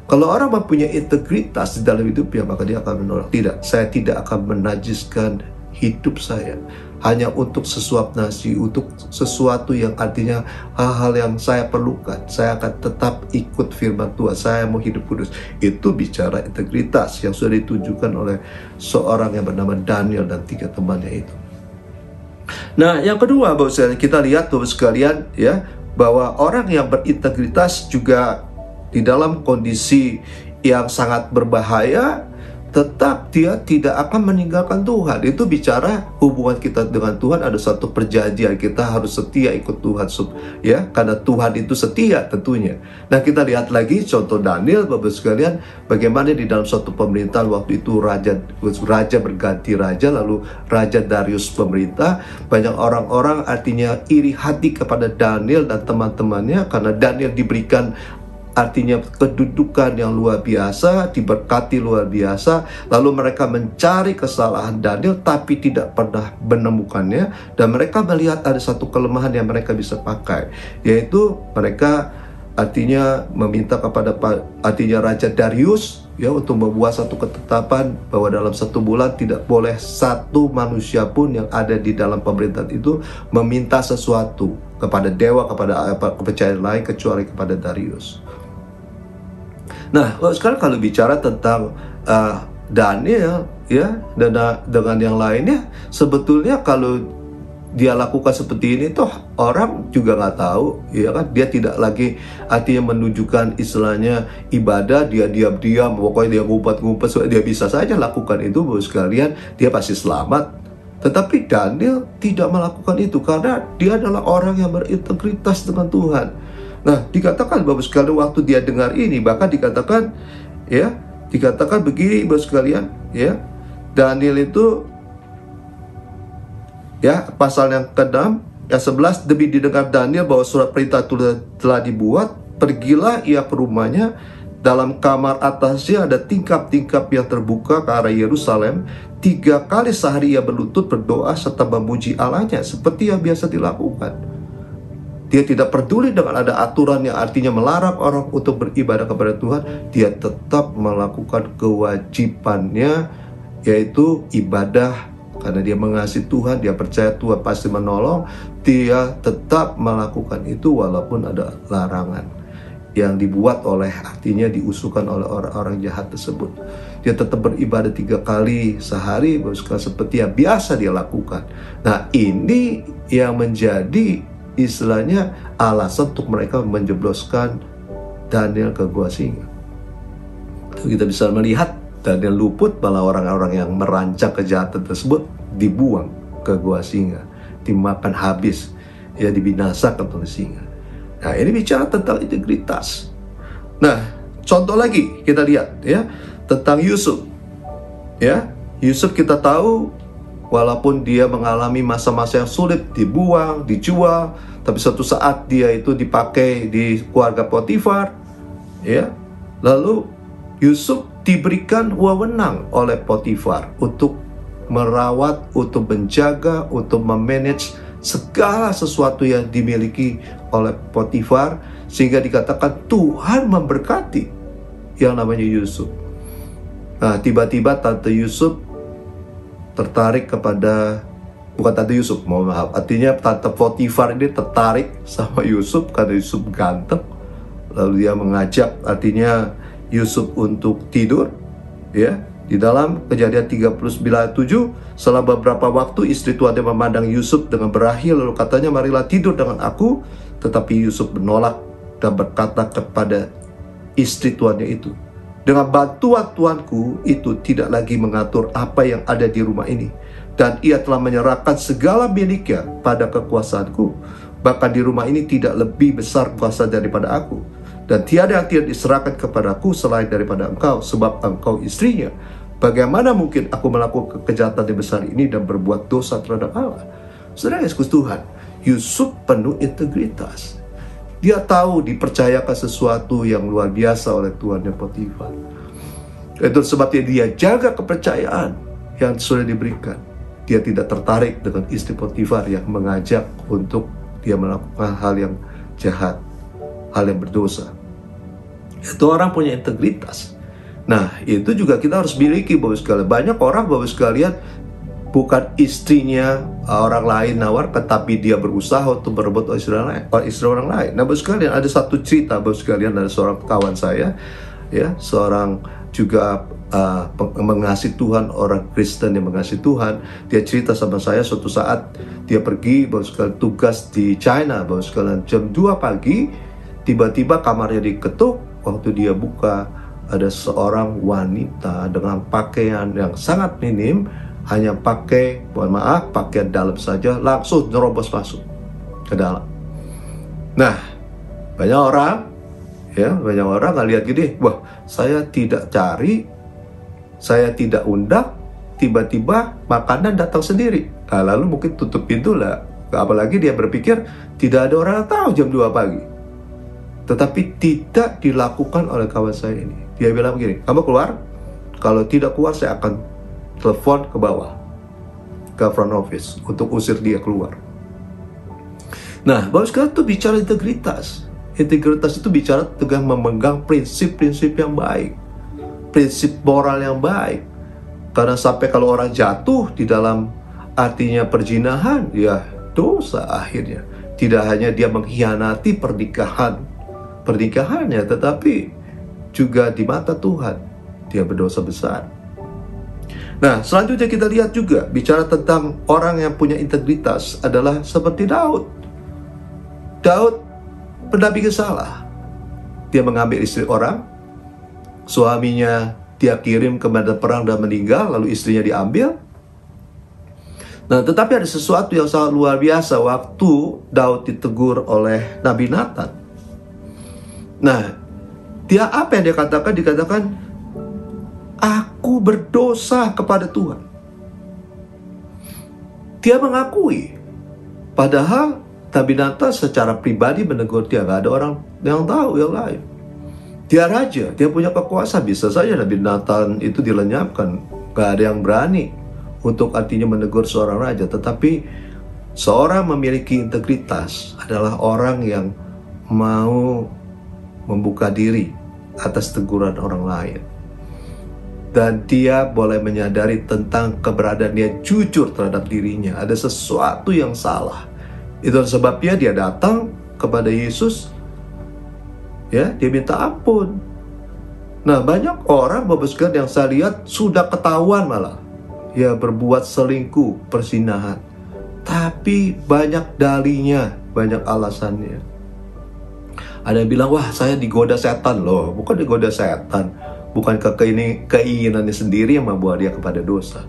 Kalau orang mempunyai integritas di dalam hidupnya, maka dia akan menolak. Tidak, saya tidak akan menajiskan hidup saya hanya untuk sesuap nasi, untuk sesuatu yang artinya hal-hal yang saya perlukan. Saya akan tetap ikut firman Tuhan, saya mau hidup kudus. Itu bicara integritas yang sudah ditunjukkan oleh seorang yang bernama Daniel dan 3 temannya itu. Nah, yang kedua, Bapak sekalian, kita lihat Bapak sekalian, ya, bahwa orang yang berintegritas juga di dalam kondisi yang sangat berbahaya, tetap dia tidak akan meninggalkan Tuhan. Itu bicara hubungan kita dengan Tuhan, ada satu perjanjian, kita harus setia ikut Tuhan, ya, karena Tuhan itu setia tentunya. Nah, kita lihat lagi contoh Daniel, Bapak sekalian, bagaimana di dalam suatu pemerintahan waktu itu raja berganti raja, lalu Raja Darius pemerintah. Banyak orang-orang artinya iri hati kepada Daniel dan teman-temannya karena Daniel diberikan artinya kedudukan yang luar biasa, diberkati luar biasa. Lalu mereka mencari kesalahan Daniel tapi tidak pernah menemukannya, dan mereka melihat ada satu kelemahan yang mereka bisa pakai, yaitu mereka artinya meminta kepada artinya Raja Darius, ya, untuk membuat satu ketetapan bahwa dalam 1 bulan tidak boleh satu manusia pun yang ada di dalam pemerintahan itu meminta sesuatu kepada dewa, kepada kepercayaan lain kecuali kepada Darius. Nah, sekarang kalau bicara tentang Daniel, ya, dan dengan yang lainnya, sebetulnya kalau dia lakukan seperti ini, toh orang juga nggak tahu, ya kan? Dia tidak lagi artinya menunjukkan istilahnya ibadah, dia diam-diam, pokoknya dia ngumpet-ngumpet, dia bisa saja lakukan itu, Bapak sekalian, dia pasti selamat. Tetapi Daniel tidak melakukan itu karena dia adalah orang yang berintegritas dengan Tuhan. Nah, dikatakan Bapak sekalian, waktu dia dengar ini, bahkan dikatakan, ya, dikatakan begini Bapak sekalian, ya, Daniel itu, ya, pasal yang ke-6, yang 11, demi didengar Daniel bahwa surat perintah telah dibuat, pergilah ia ke rumahnya. Dalam kamar atasnya ada tingkap-tingkap yang terbuka ke arah Yerusalem. 3 kali sehari ia berlutut berdoa serta memuji Allahnya seperti yang biasa dilakukan. Dia tidak peduli dengan ada aturan yang artinya melarang orang untuk beribadah kepada Tuhan. Dia tetap melakukan kewajibannya, yaitu ibadah. Karena dia mengasihi Tuhan, dia percaya Tuhan pasti menolong. Dia tetap melakukan itu walaupun ada larangan yang dibuat oleh, artinya diusulkan oleh orang-orang jahat tersebut. Dia tetap beribadah 3 kali sehari, seperti yang biasa dia lakukan. Nah, ini yang menjadi istilahnya alasan untuk mereka menjebloskan Daniel ke gua singa. Kita bisa melihat Daniel luput, malah orang-orang yang merancang kejahatan tersebut dibuang ke gua singa, dimakan habis, ya, dibinasakan oleh singa. Nah, ini bicara tentang integritas. Nah, contoh lagi kita lihat, ya, tentang Yusuf. Ya, Yusuf kita tahu walaupun dia mengalami masa-masa yang sulit, dibuang, dijual, tapi suatu saat dia itu dipakai di keluarga Potifar, ya. Lalu Yusuf diberikan wewenang oleh Potifar untuk merawat, untuk menjaga, untuk memanage segala sesuatu yang dimiliki oleh Potifar, sehingga dikatakan Tuhan memberkati yang namanya Yusuf. Nah, tiba-tiba Tante Yusuf tertarik kepada, bukan Tante Yusuf, mohon maaf, artinya Tante Potifar ini tertarik sama Yusuf karena Yusuf ganteng. Lalu dia mengajak artinya Yusuf untuk tidur, ya. Di dalam Kejadian 39:7, setelah beberapa waktu istri tuannya memandang Yusuf dengan berakhir, lalu katanya, marilah tidur dengan aku. Tetapi Yusuf menolak dan berkata kepada istri tuannya itu, dengan bantuan tuanku itu tidak lagi mengatur apa yang ada di rumah ini, dan ia telah menyerahkan segala miliknya pada kekuasaanku. Bahkan di rumah ini tidak lebih besar kuasa daripada aku, dan tiada yang tidak diserahkan kepadaku selain daripada engkau, sebab engkau istrinya. Bagaimana mungkin aku melakukan kejahatan yang besar ini dan berbuat dosa terhadap Allah? Saudara Yesus Tuhan, Yusuf penuh integritas. Dia tahu dipercayakan sesuatu yang luar biasa oleh tuannya Potifar. Itu sebabnya dia jaga kepercayaan yang sudah diberikan. Dia tidak tertarik dengan istri Potifar yang mengajak untuk dia melakukan hal yang jahat, hal yang berdosa. Itu orang punya integritas. Nah, itu juga kita harus miliki, Bapak sekalian. Banyak orang, Bapak sekalian, bukan istrinya orang lain nawarkan, tapi dia berusaha untuk berebut istri orang lain. Nah, Bapak sekalian, ada satu cerita, Bapak sekalian, dari seorang kawan saya, ya, seorang juga mengasihi Tuhan, orang Kristen yang mengasihi Tuhan. Dia cerita sama saya suatu saat dia pergi, Bapak sekalian, tugas di China, Bapak sekalian, jam 2 pagi, tiba-tiba kamarnya diketuk. Waktu dia buka, ada seorang wanita dengan pakaian yang sangat minim, hanya pakai, mohon maaf, pakaian dalam saja, langsung nerobos masuk ke dalam. Nah, banyak orang nggak lihat gini, wah, saya tidak cari, saya tidak undang, tiba-tiba makanan datang sendiri. Nah, lalu mungkin tutup pintu lah. Apalagi dia berpikir tidak ada orang yang tahu jam 2 pagi. Tetapi tidak dilakukan oleh kawan saya ini. Dia bilang begini, kamu keluar, kalau tidak keluar saya akan telepon ke bawah, ke front office, untuk usir dia keluar. Nah, Bapak sekalian, itu bicara integritas. Integritas itu bicara dengan memegang prinsip-prinsip yang baik, prinsip moral yang baik. Karena sampai kalau orang jatuh di dalam artinya perzinahan, ya dosa akhirnya. Tidak hanya dia mengkhianati pernikahannya, tetapi juga di mata Tuhan dia berdosa besar. Nah, selanjutnya kita lihat juga bicara tentang orang yang punya integritas adalah seperti Daud. Daud pendamping salah. Dia mengambil istri orang, suaminya dia kirim ke medan perang dan meninggal, lalu istrinya diambil. Nah, tetapi ada sesuatu yang sangat luar biasa waktu Daud ditegur oleh Nabi Nathan. Nah, dia apa yang dia katakan? Dikatakan, aku berdosa kepada Tuhan. Dia mengakui. Padahal Nabi Nathan secara pribadi menegur dia. Gak ada orang yang tahu yang lain. Dia raja, dia punya kekuasaan. Bisa saja Nabi Nathan itu dilenyapkan. Gak ada yang berani untuk artinya menegur seorang raja. Tetapi seorang memiliki integritas adalah orang yang mau membuka diri atas teguran orang lain. Dan dia boleh menyadari tentang keberadaan dia jujur terhadap dirinya. Ada sesuatu yang salah. Itu sebabnya dia datang kepada Yesus. Ya, dia minta ampun. Nah, banyak orang, Bapak sekalian, yang saya lihat sudah ketahuan malah. Ya, berbuat selingkuh, perzinahan. Tapi banyak dalinya, banyak alasannya. Ada yang bilang, wah, saya digoda setan loh. Bukan digoda setan. Bukan keinginannya sendiri yang membawa dia kepada dosa.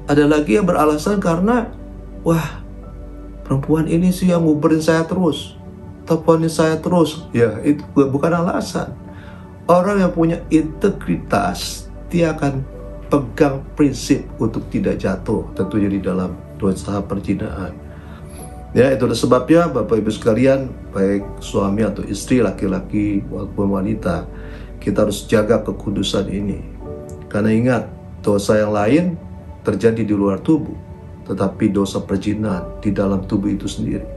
Ada lagi yang beralasan karena, wah, perempuan ini sih yang nguberin saya terus, teleponin saya terus. Ya, itu bukan alasan. Orang yang punya integritas, dia akan pegang prinsip untuk tidak jatuh, tentunya di dalam dosa perzinaan. Ya, itulah sebabnya Bapak Ibu sekalian, baik suami atau istri, laki-laki maupun wanita, kita harus jaga kekudusan ini. Karena ingat, dosa yang lain terjadi di luar tubuh, tetapi dosa perzinahan di dalam tubuh itu sendiri.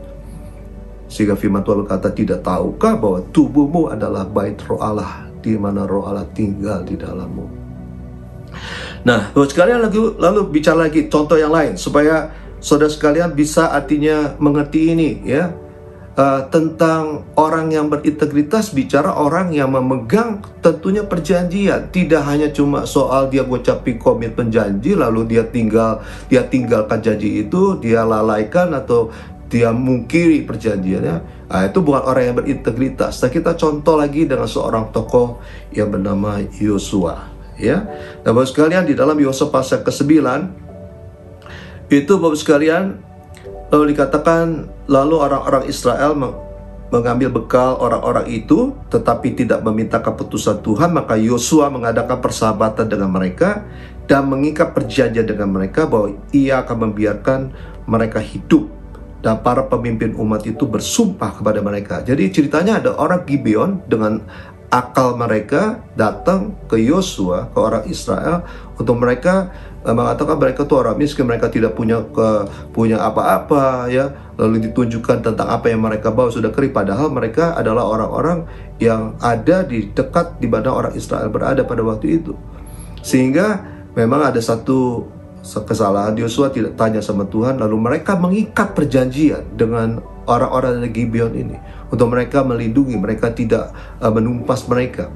Sehingga firman Tuhan berkata, tidak tahukah bahwa tubuhmu adalah bait roh Allah, di mana roh Allah tinggal di dalammu. Nah, Bapak sekalian, lalu bicara lagi contoh yang lain supaya saudara sekalian bisa artinya mengerti ini, ya. Tentang orang yang berintegritas, bicara orang yang memegang tentunya perjanjian. Tidak hanya cuma soal dia ngucapin komitmen janji lalu dia tinggalkan janji itu, dia lalaikan atau dia mungkiri perjanjiannya. Nah, itu bukan orang yang berintegritas. Nah, kita contoh lagi dengan seorang tokoh yang bernama Yosua, ya. Nah, Bapak sekalian, di dalam Yosua pasal ke-9 itu, Bapak sekalian, lalu dikatakan, lalu orang-orang Israel mengambil bekal orang-orang itu, tetapi tidak meminta keputusan Tuhan. Maka Yosua mengadakan persahabatan dengan mereka dan mengikat perjanjian dengan mereka bahwa ia akan membiarkan mereka hidup. Dan para pemimpin umat itu bersumpah kepada mereka. Jadi ceritanya ada orang Gibeon dengan akal mereka datang ke Yosua, ke orang Israel, untuk mereka mengatakan mereka itu orang miskin, mereka tidak punya apa-apa, ya. Lalu ditunjukkan tentang apa yang mereka bawa sudah kering, padahal mereka adalah orang-orang yang ada di dekat di mana orang Israel berada pada waktu itu. Sehingga memang ada satu kesalahan, Yosua tidak tanya sama Tuhan, lalu mereka mengikat perjanjian dengan orang-orang dari Gibeon ini untuk mereka melindungi, mereka tidak menumpas mereka.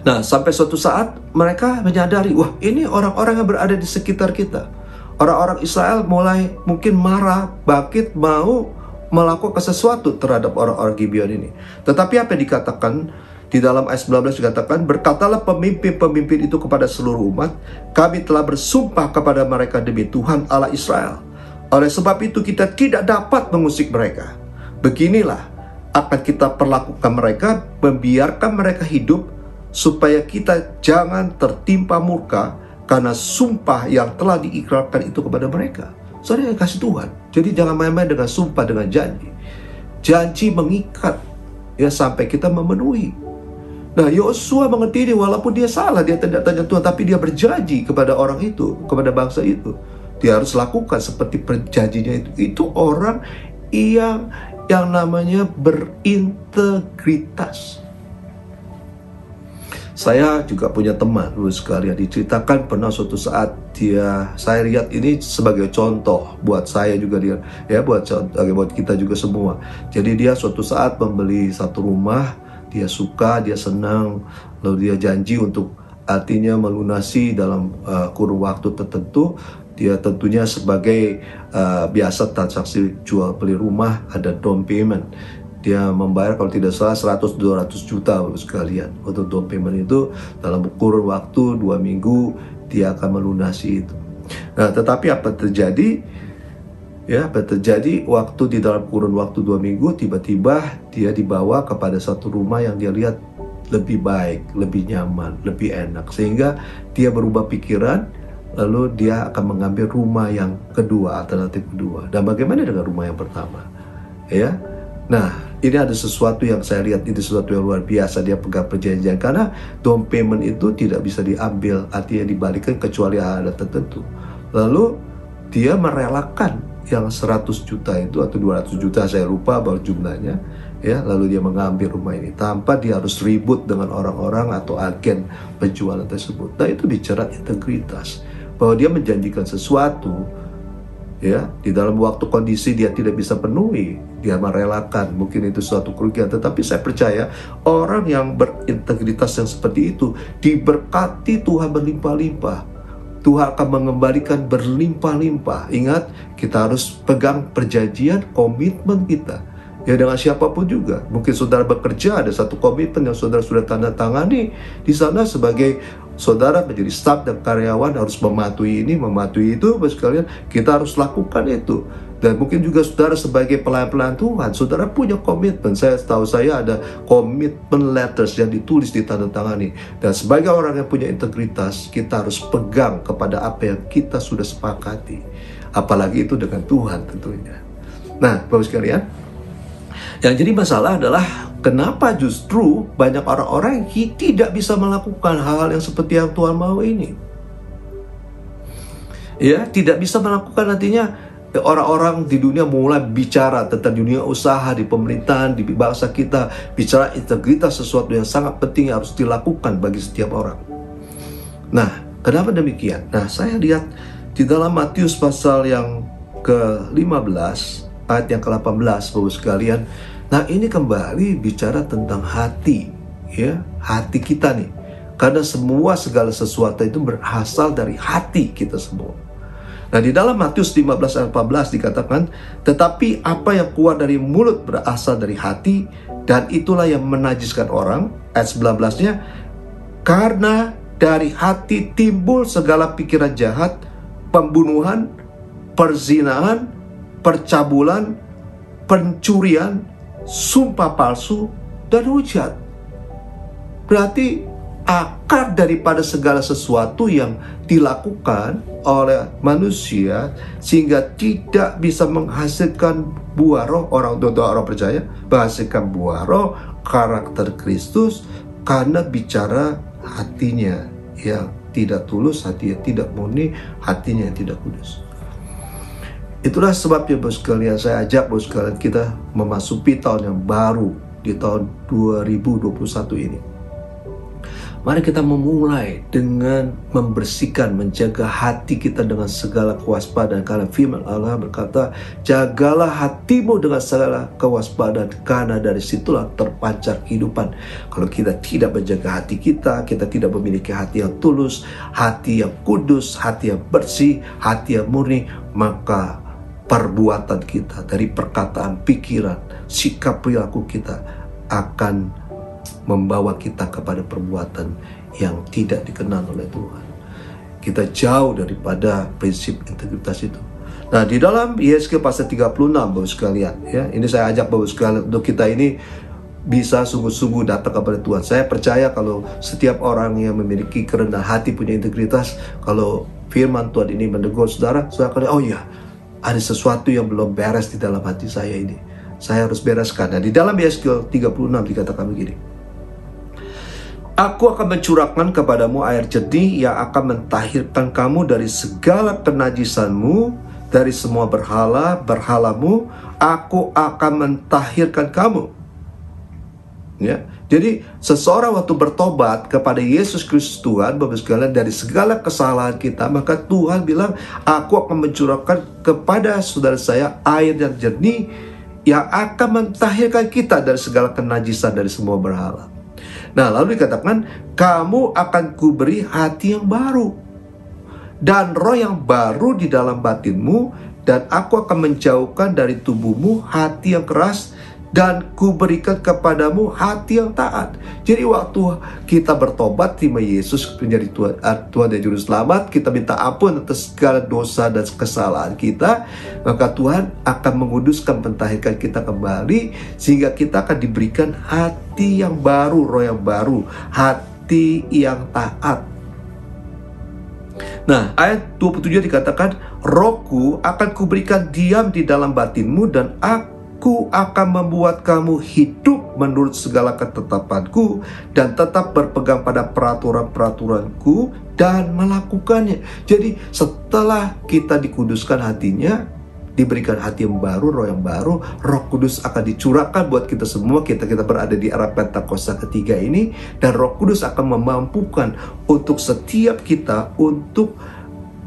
Nah, sampai suatu saat mereka menyadari, wah, ini orang-orang yang berada di sekitar kita. Orang-orang Israel mulai mungkin marah, bangkit, mau melakukan sesuatu terhadap orang-orang Gibeon ini. Tetapi apa yang dikatakan di dalam ayat 19 dikatakan, berkatalah pemimpin-pemimpin itu kepada seluruh umat, kami telah bersumpah kepada mereka demi Tuhan Allah Israel. Oleh sebab itu kita tidak dapat mengusik mereka. Beginilah akan kita perlakukan mereka, membiarkan mereka hidup, supaya kita jangan tertimpa murka karena sumpah yang telah diikrarkan itu kepada mereka. Saudara yang kasih Tuhan, jadi jangan main-main dengan sumpah, dengan janji. Janji mengikat, ya, sampai kita memenuhi. Nah, Yosua mengerti ini, walaupun dia salah, dia tidak tanya Tuhan, tapi dia berjanji kepada orang itu, kepada bangsa itu. Dia harus lakukan seperti perjanjinya itu. Itu orang yang namanya berintegritas. Saya juga punya teman, Bapak sekalian, diceritakan pernah suatu saat saya lihat ini sebagai contoh buat saya juga, dia, ya, buat kita juga semua. Jadi dia suatu saat membeli satu rumah. Dia suka, dia senang, lalu dia janji untuk artinya melunasi dalam kurun waktu tertentu. Dia tentunya sebagai biasa transaksi jual beli rumah, ada down payment. Dia membayar kalau tidak salah 100-200 juta sekalian. Untuk down payment itu dalam kurun waktu 2 minggu dia akan melunasi itu. Nah, tetapi apa terjadi? Ya, terjadi waktu di dalam kurun waktu 2 minggu, tiba-tiba dia dibawa kepada satu rumah yang dia lihat lebih baik, lebih nyaman, lebih enak. Sehingga dia berubah pikiran, lalu dia akan mengambil rumah yang kedua, alternatif kedua. Dan bagaimana dengan rumah yang pertama? Ya, nah, ini ada sesuatu yang saya lihat, ini sesuatu yang luar biasa. Dia pegang perjanjian, karena down payment itu tidak bisa diambil, artinya dibalikan kecuali ada tertentu. Lalu dia merelakan yang 100 juta itu atau 200 juta, saya lupa bahwa jumlahnya, ya. Lalu dia mengambil rumah ini tanpa dia harus ribut dengan orang-orang atau agen penjualan tersebut. Nah, itu bicara integritas, bahwa dia menjanjikan sesuatu, ya, di dalam waktu kondisi dia tidak bisa penuhi, dia merelakan. Mungkin itu suatu kerugian, tetapi saya percaya orang yang berintegritas yang seperti itu diberkati Tuhan berlimpah-limpah. Tuhan akan mengembalikan berlimpah-limpah. Ingat, kita harus pegang perjanjian, komitmen kita. Ya, dengan siapapun juga. Mungkin saudara bekerja, ada satu komitmen yang saudara sudah tanda tangani di sana sebagai saudara menjadi staf dan karyawan harus mematuhi ini, mematuhi itu, Bapak sekalian, kita harus lakukan itu. Dan mungkin juga saudara sebagai pelayan-pelayan Tuhan, saudara punya komitmen. Setahu saya ada komitmen letters yang ditulis, ditandatangani. Dan sebagai orang yang punya integritas, kita harus pegang kepada apa yang kita sudah sepakati. Apalagi itu dengan Tuhan tentunya. Nah, Bapak sekalian, yang jadi masalah adalah kenapa justru banyak orang-orang yang tidak bisa melakukan hal-hal yang seperti yang Tuhan mau ini. Ya, tidak bisa melakukan, artinya orang-orang di dunia mulai bicara tentang dunia usaha, di pemerintahan, di bangsa kita, bicara integritas, sesuatu yang sangat penting yang harus dilakukan bagi setiap orang. Nah, kenapa demikian? Nah, saya lihat di dalam Matius pasal yang ke-15 ayat yang ke-18, Bapak sekalian. Nah, ini kembali bicara tentang hati, ya, hati kita nih. Karena segala sesuatu itu berasal dari hati kita semua. Nah, di dalam Matius 15 ayat 14 dikatakan, tetapi apa yang keluar dari mulut berasal dari hati, dan itulah yang menajiskan orang. Ayat 19-nya, karena dari hati timbul segala pikiran jahat, pembunuhan, perzinahan, percabulan, pencurian, sumpah palsu, dan hujat. Berarti akar daripada segala sesuatu yang dilakukan oleh manusia sehingga tidak bisa menghasilkan buah roh, orang percaya menghasilkan buah roh, karakter Kristus, karena bicara hatinya yang tidak tulus, hatinya tidak murni, hatinya yang tidak kudus. Itulah sebabnya, Bapak sekalian, saya ajak Bapak sekalian kita memasuki tahun yang baru di tahun 2021 ini. Mari kita memulai dengan membersihkan, menjaga hati kita dengan segala kewaspadaan. Karena firman Allah berkata, jagalah hatimu dengan segala kewaspadaan, karena dari situlah terpancar kehidupan. Kalau kita tidak menjaga hati kita, kita tidak memiliki hati yang tulus, hati yang kudus, hati yang bersih, hati yang murni, maka perbuatan kita, dari perkataan, pikiran, sikap perilaku kita akan membawa kita kepada perbuatan yang tidak dikenal oleh Tuhan. Kita jauh daripada prinsip integritas itu. Nah, di dalam Yesaya pasal 36, Bapak sekalian, ya, ini saya ajak Bapak sekalian untuk kita ini bisa sungguh-sungguh datang kepada Tuhan. Saya percaya kalau setiap orang yang memiliki kerendahan hati, punya integritas, kalau firman Tuhan ini menegur saudara akan, oh iya, ada sesuatu yang belum beres di dalam hati saya ini. Saya harus bereskan. Nah, di dalam Yesaya 36 dikatakan begini, aku akan mencurahkan kepadamu air jernih yang akan mentahirkan kamu dari segala kenajisanmu, dari semua berhalamu, aku akan mentahirkan kamu. Ya, jadi seseorang waktu bertobat kepada Yesus Kristus Tuhan, Bapak sekalian, dari segala kesalahan kita, maka Tuhan bilang, aku akan mencurahkan kepada saudara saya air yang jernih yang akan mentahirkan kita dari segala kenajisan, dari semua berhala. Nah, lalu dikatakan, kamu akan kuberi hati yang baru dan roh yang baru di dalam batinmu, dan aku akan menjauhkan dari tubuhmu hati yang keras, dan kuberikan kepadamu hati yang taat. Jadi waktu kita bertobat, terima Yesus menjadi Tuhan dan Juru Selamat, kita minta ampun atas segala dosa dan kesalahan kita, maka Tuhan akan menguduskan, mentahirkan kita kembali, sehingga kita akan diberikan hati yang baru, roh yang baru, hati yang taat. Nah, ayat 27 dikatakan, rohku akan kuberikan diam di dalam batinmu, dan aku akan membuat kamu hidup menurut segala ketetapanku, dan tetap berpegang pada peraturan-peraturanku dan melakukannya. Jadi setelah kita dikuduskan hatinya, diberikan hati yang baru, roh yang baru, Roh Kudus akan dicurahkan buat kita semua. Kita berada di era Pentakosta ketiga ini, dan Roh Kudus akan memampukan untuk setiap kita untuk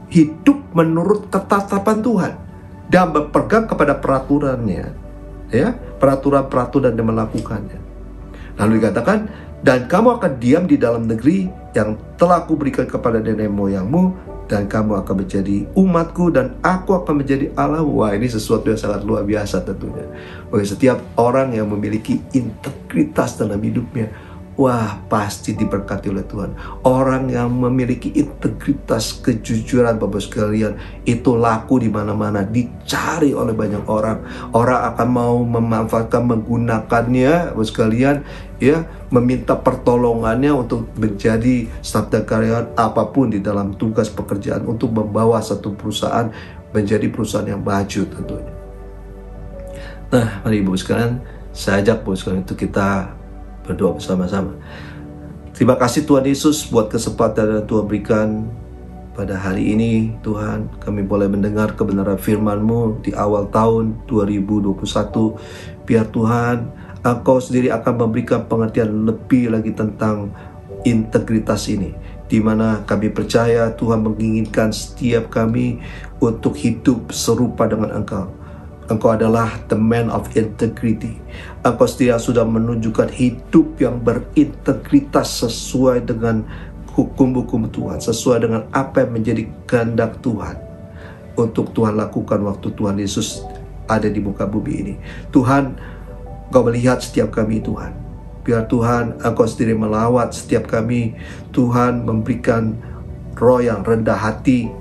hidup menurut ketetapan Tuhan dan berpegang kepada peraturannya, ya, peraturan-peraturan dan melakukannya. Lalu dikatakan, dan kamu akan diam di dalam negeri yang telah kuberikan kepada nenek moyangmu, dan kamu akan menjadi umatku, dan aku akan menjadi Allahmu. Wah, ini sesuatu yang sangat luar biasa tentunya. Bagi setiap orang yang memiliki integritas dalam hidupnya, wah pasti diberkati oleh Tuhan. Orang yang memiliki integritas, kejujuran, Bapak sekalian, itu laku di mana-mana, dicari oleh banyak orang. Orang akan mau memanfaatkan, menggunakannya, Bapak sekalian, ya, meminta pertolongannya untuk menjadi sabda karyawan apapun di dalam tugas pekerjaan untuk membawa satu perusahaan menjadi perusahaan yang maju tentunya. Nah, mari Bapak sekalian, saya ajak Bapak sekalian untuk kita berdoa bersama-sama. Terima kasih Tuhan Yesus buat kesempatan yang Tuhan berikan pada hari ini. Tuhan, kami boleh mendengar kebenaran firman-Mu di awal tahun 2021. Biar Tuhan, Engkau sendiri akan memberikan pengertian lebih lagi tentang integritas ini, di mana kami percaya Tuhan menginginkan setiap kami untuk hidup serupa dengan Engkau. Engkau adalah the man of integrity. Engkau sudah menunjukkan hidup yang berintegritas sesuai dengan hukum-hukum Tuhan, sesuai dengan apa yang menjadi kehendak Tuhan untuk Tuhan lakukan waktu Tuhan Yesus ada di muka bumi ini. Tuhan, Engkau melihat setiap kami Tuhan. Biar Tuhan, Engkau sendiri melawat setiap kami. Tuhan memberikan roh yang rendah hati,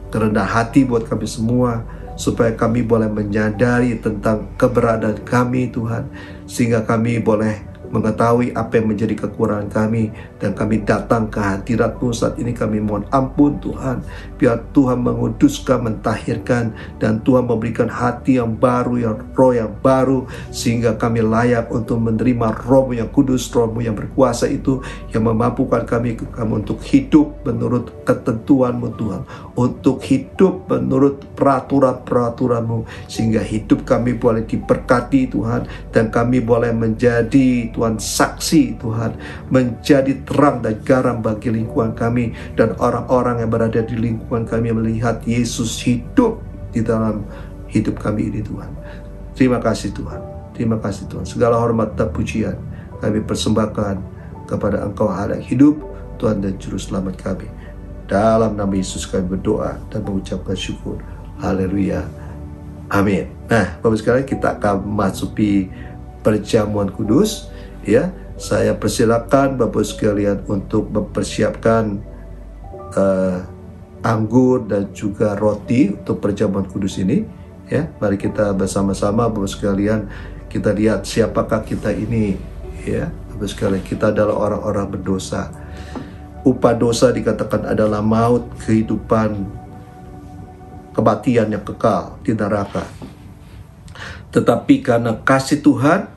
kerendah hati buat kami semua, supaya kami boleh menyadari tentang keberadaan kami Tuhan, sehingga kami boleh mengetahui apa yang menjadi kekurangan kami, dan kami datang ke hadirat-Mu saat ini. Kami mohon ampun Tuhan, biar Tuhan menguduskan, mentahirkan, dan Tuhan memberikan hati yang baru, yang roh yang baru, sehingga kami layak untuk menerima Roh-Mu yang kudus, Roh-Mu yang berkuasa itu, yang memampukan kami untuk hidup menurut ketentuan-Mu Tuhan, untuk hidup menurut peraturan-peraturan-Mu, sehingga hidup kami boleh diberkati Tuhan, dan kami boleh menjadi Tuhan saksi Tuhan, menjadi terang dan garam bagi lingkungan kami, dan orang-orang yang berada di lingkungan kami melihat Yesus hidup di dalam hidup kami ini Tuhan. Terima kasih Tuhan, terima kasih Tuhan. Segala hormat dan pujian kami persembahkan kepada Engkau Allah yang hidup, Tuhan dan Juru Selamat kami. Dalam nama Yesus kami berdoa dan mengucapkan syukur. Haleluya, amin. Nah, Bapak sekalian, kita akan masuki perjamuan kudus. Ya, saya persilakan Bapak sekalian untuk mempersiapkan anggur dan juga roti untuk perjamuan kudus ini. Ya, mari kita bersama-sama Bapak sekalian, kita lihat siapakah kita ini. Ya, Bapak sekalian, kita adalah orang-orang berdosa. Upah dosa dikatakan adalah maut, kehidupan, kematian yang kekal di neraka. Tetapi karena kasih Tuhan,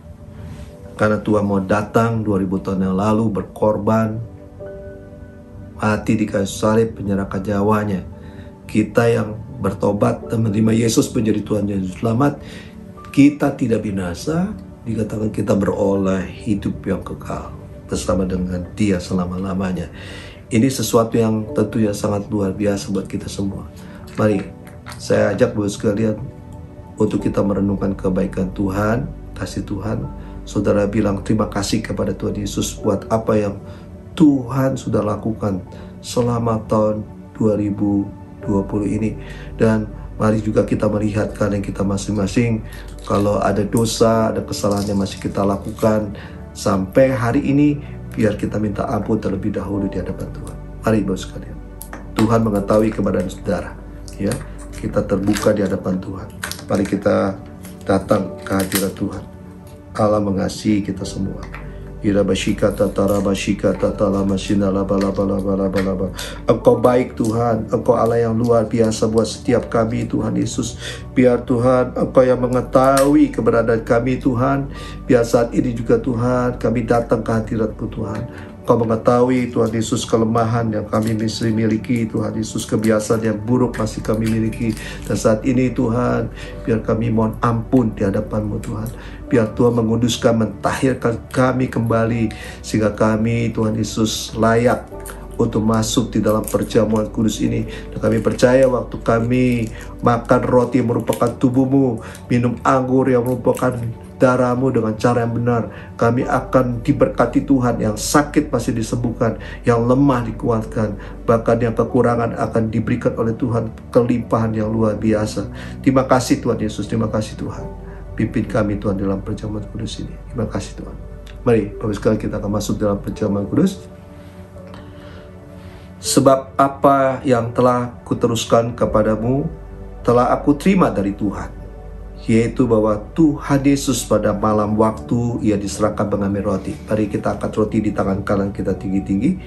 karena Tuhan mau datang 2000 tahun yang lalu, berkorban, mati di kayu salib, menyerahkan nyawanya, kita yang bertobat dan menerima Yesus menjadi Tuhan dan Juru Selamat, kita tidak binasa, dikatakan kita beroleh hidup yang kekal bersama dengan Dia selama-lamanya. Ini sesuatu yang tentunya sangat luar biasa buat kita semua. Mari saya ajak Bapak sekalian untuk kita merenungkan kebaikan Tuhan, kasih Tuhan. Saudara bilang terima kasih kepada Tuhan Yesus buat apa yang Tuhan sudah lakukan selama tahun 2020 ini. Dan mari juga kita melihat keadaan kita masing-masing. Kalau ada dosa, ada kesalahan yang masih kita lakukan sampai hari ini, biar kita minta ampun terlebih dahulu di hadapan Tuhan. Mari Bapak sekalian, Tuhan mengetahui keberadaan saudara. Ya, kita terbuka di hadapan Tuhan. Mari kita datang ke hadirat Tuhan. Allah mengasihi kita semua. Engkau baik Tuhan, Engkau Allah yang luar biasa buat setiap kami Tuhan Yesus. Biar Tuhan, Engkau yang mengetahui keberadaan kami Tuhan. Biar saat ini juga Tuhan, kami datang ke hadirat-Mu Tuhan. Engkau mengetahui Tuhan Yesus kelemahan yang kami masih miliki, Tuhan Yesus kebiasaan yang buruk masih kami miliki. Dan saat ini Tuhan, biar kami mohon ampun di hadapan-Mu Tuhan. Biar Tuhan menguduskan, mentahirkan kami kembali, sehingga kami Tuhan Yesus layak untuk masuk di dalam perjamuan kudus ini. Dan kami percaya waktu kami makan roti yang merupakan tubuh-Mu, minum anggur yang merupakan darah-Mu dengan cara yang benar, kami akan diberkati Tuhan. Yang sakit masih disembuhkan, yang lemah dikuatkan, bahkan yang kekurangan akan diberikan oleh Tuhan kelimpahan yang luar biasa. Terima kasih Tuhan Yesus, terima kasih Tuhan. Pimpin kami Tuhan dalam perjamuan kudus ini. Terima kasih Tuhan. Mari Bapak sekalian, kita akan masuk dalam perjamuan kudus. Sebab apa yang telah kuteruskan kepadamu telah aku terima dari Tuhan, yaitu bahwa Tuhan Yesus pada malam waktu Ia diserahkan mengambil roti. Mari kita angkat roti di tangan kanan kita tinggi-tinggi.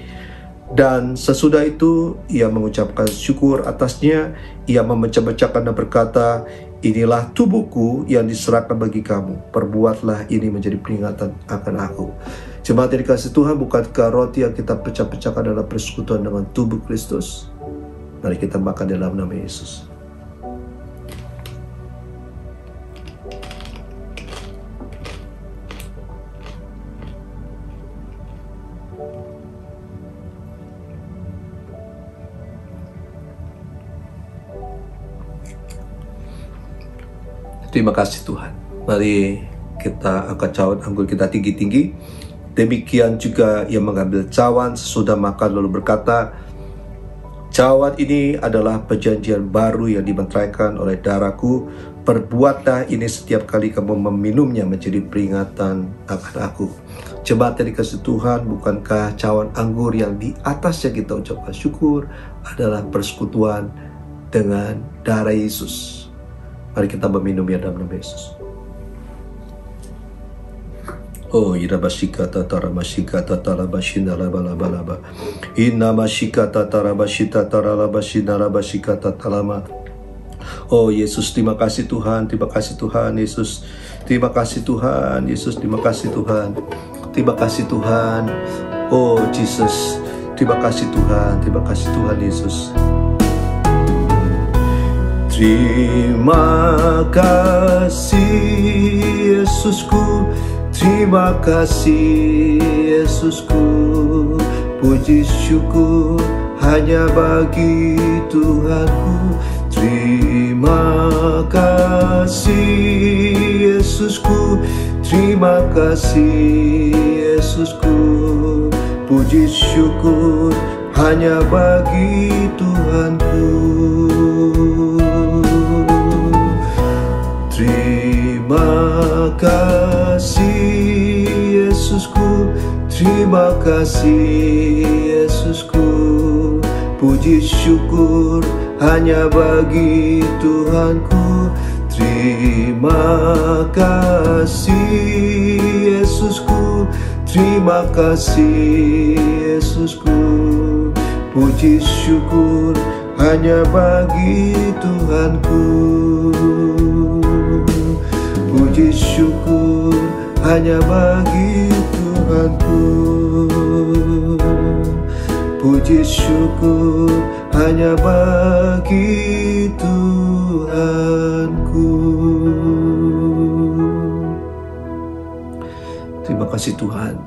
Dan sesudah itu Ia mengucapkan syukur atasnya. Ia memecah-mecahkan dan berkata, inilah tubuhku yang diserahkan bagi kamu. Perbuatlah ini menjadi peringatan akan aku. Jemaat yang dikasihi Tuhan, bukankah roti yang kita pecah-pecahkan adalah persekutuan dengan tubuh Kristus? Mari kita makan dalam nama Yesus. Terima kasih Tuhan. Mari kita angkat cawan anggur kita tinggi-tinggi. Demikian juga Ia mengambil cawan sesudah makan lalu berkata, cawan ini adalah perjanjian baru yang dimeteraikan oleh darahku. Perbuatlah ini setiap kali kamu meminumnya menjadi peringatan akan aku. Jemaat yang dikasihi Tuhan, bukankah cawan anggur yang di atasnya kita ucapkan syukur adalah persekutuan dengan darah Yesus? Mari kita meminumnya dalam nama Yesus. Oh, irabashika tatara mashika tatara bashina laba. Inna mashika tatara bashita tatara bashina labashika tatalama. Oh Yesus, terima kasih Tuhan, terima kasih Tuhan Yesus, terima kasih Tuhan Yesus, terima kasih Tuhan, terima kasih Tuhan. Oh Jesus, terima kasih Tuhan, terima kasih Tuhan Yesus. Terima kasih Yesusku, terima kasih Yesusku. Puji syukur hanya bagi Tuhanku. Terima kasih Yesusku, terima kasih Yesusku. Puji syukur hanya bagi Tuhanku. Terima kasih Yesusku, terima kasih Yesusku. Puji syukur hanya bagi Tuhanku. Terima kasih Yesusku, terima kasih Yesusku. Puji syukur hanya bagi Tuhanku. Puji syukur hanya bagi Tuhanku. Puji syukur hanya bagi Tuhanku. Terima kasih Tuhan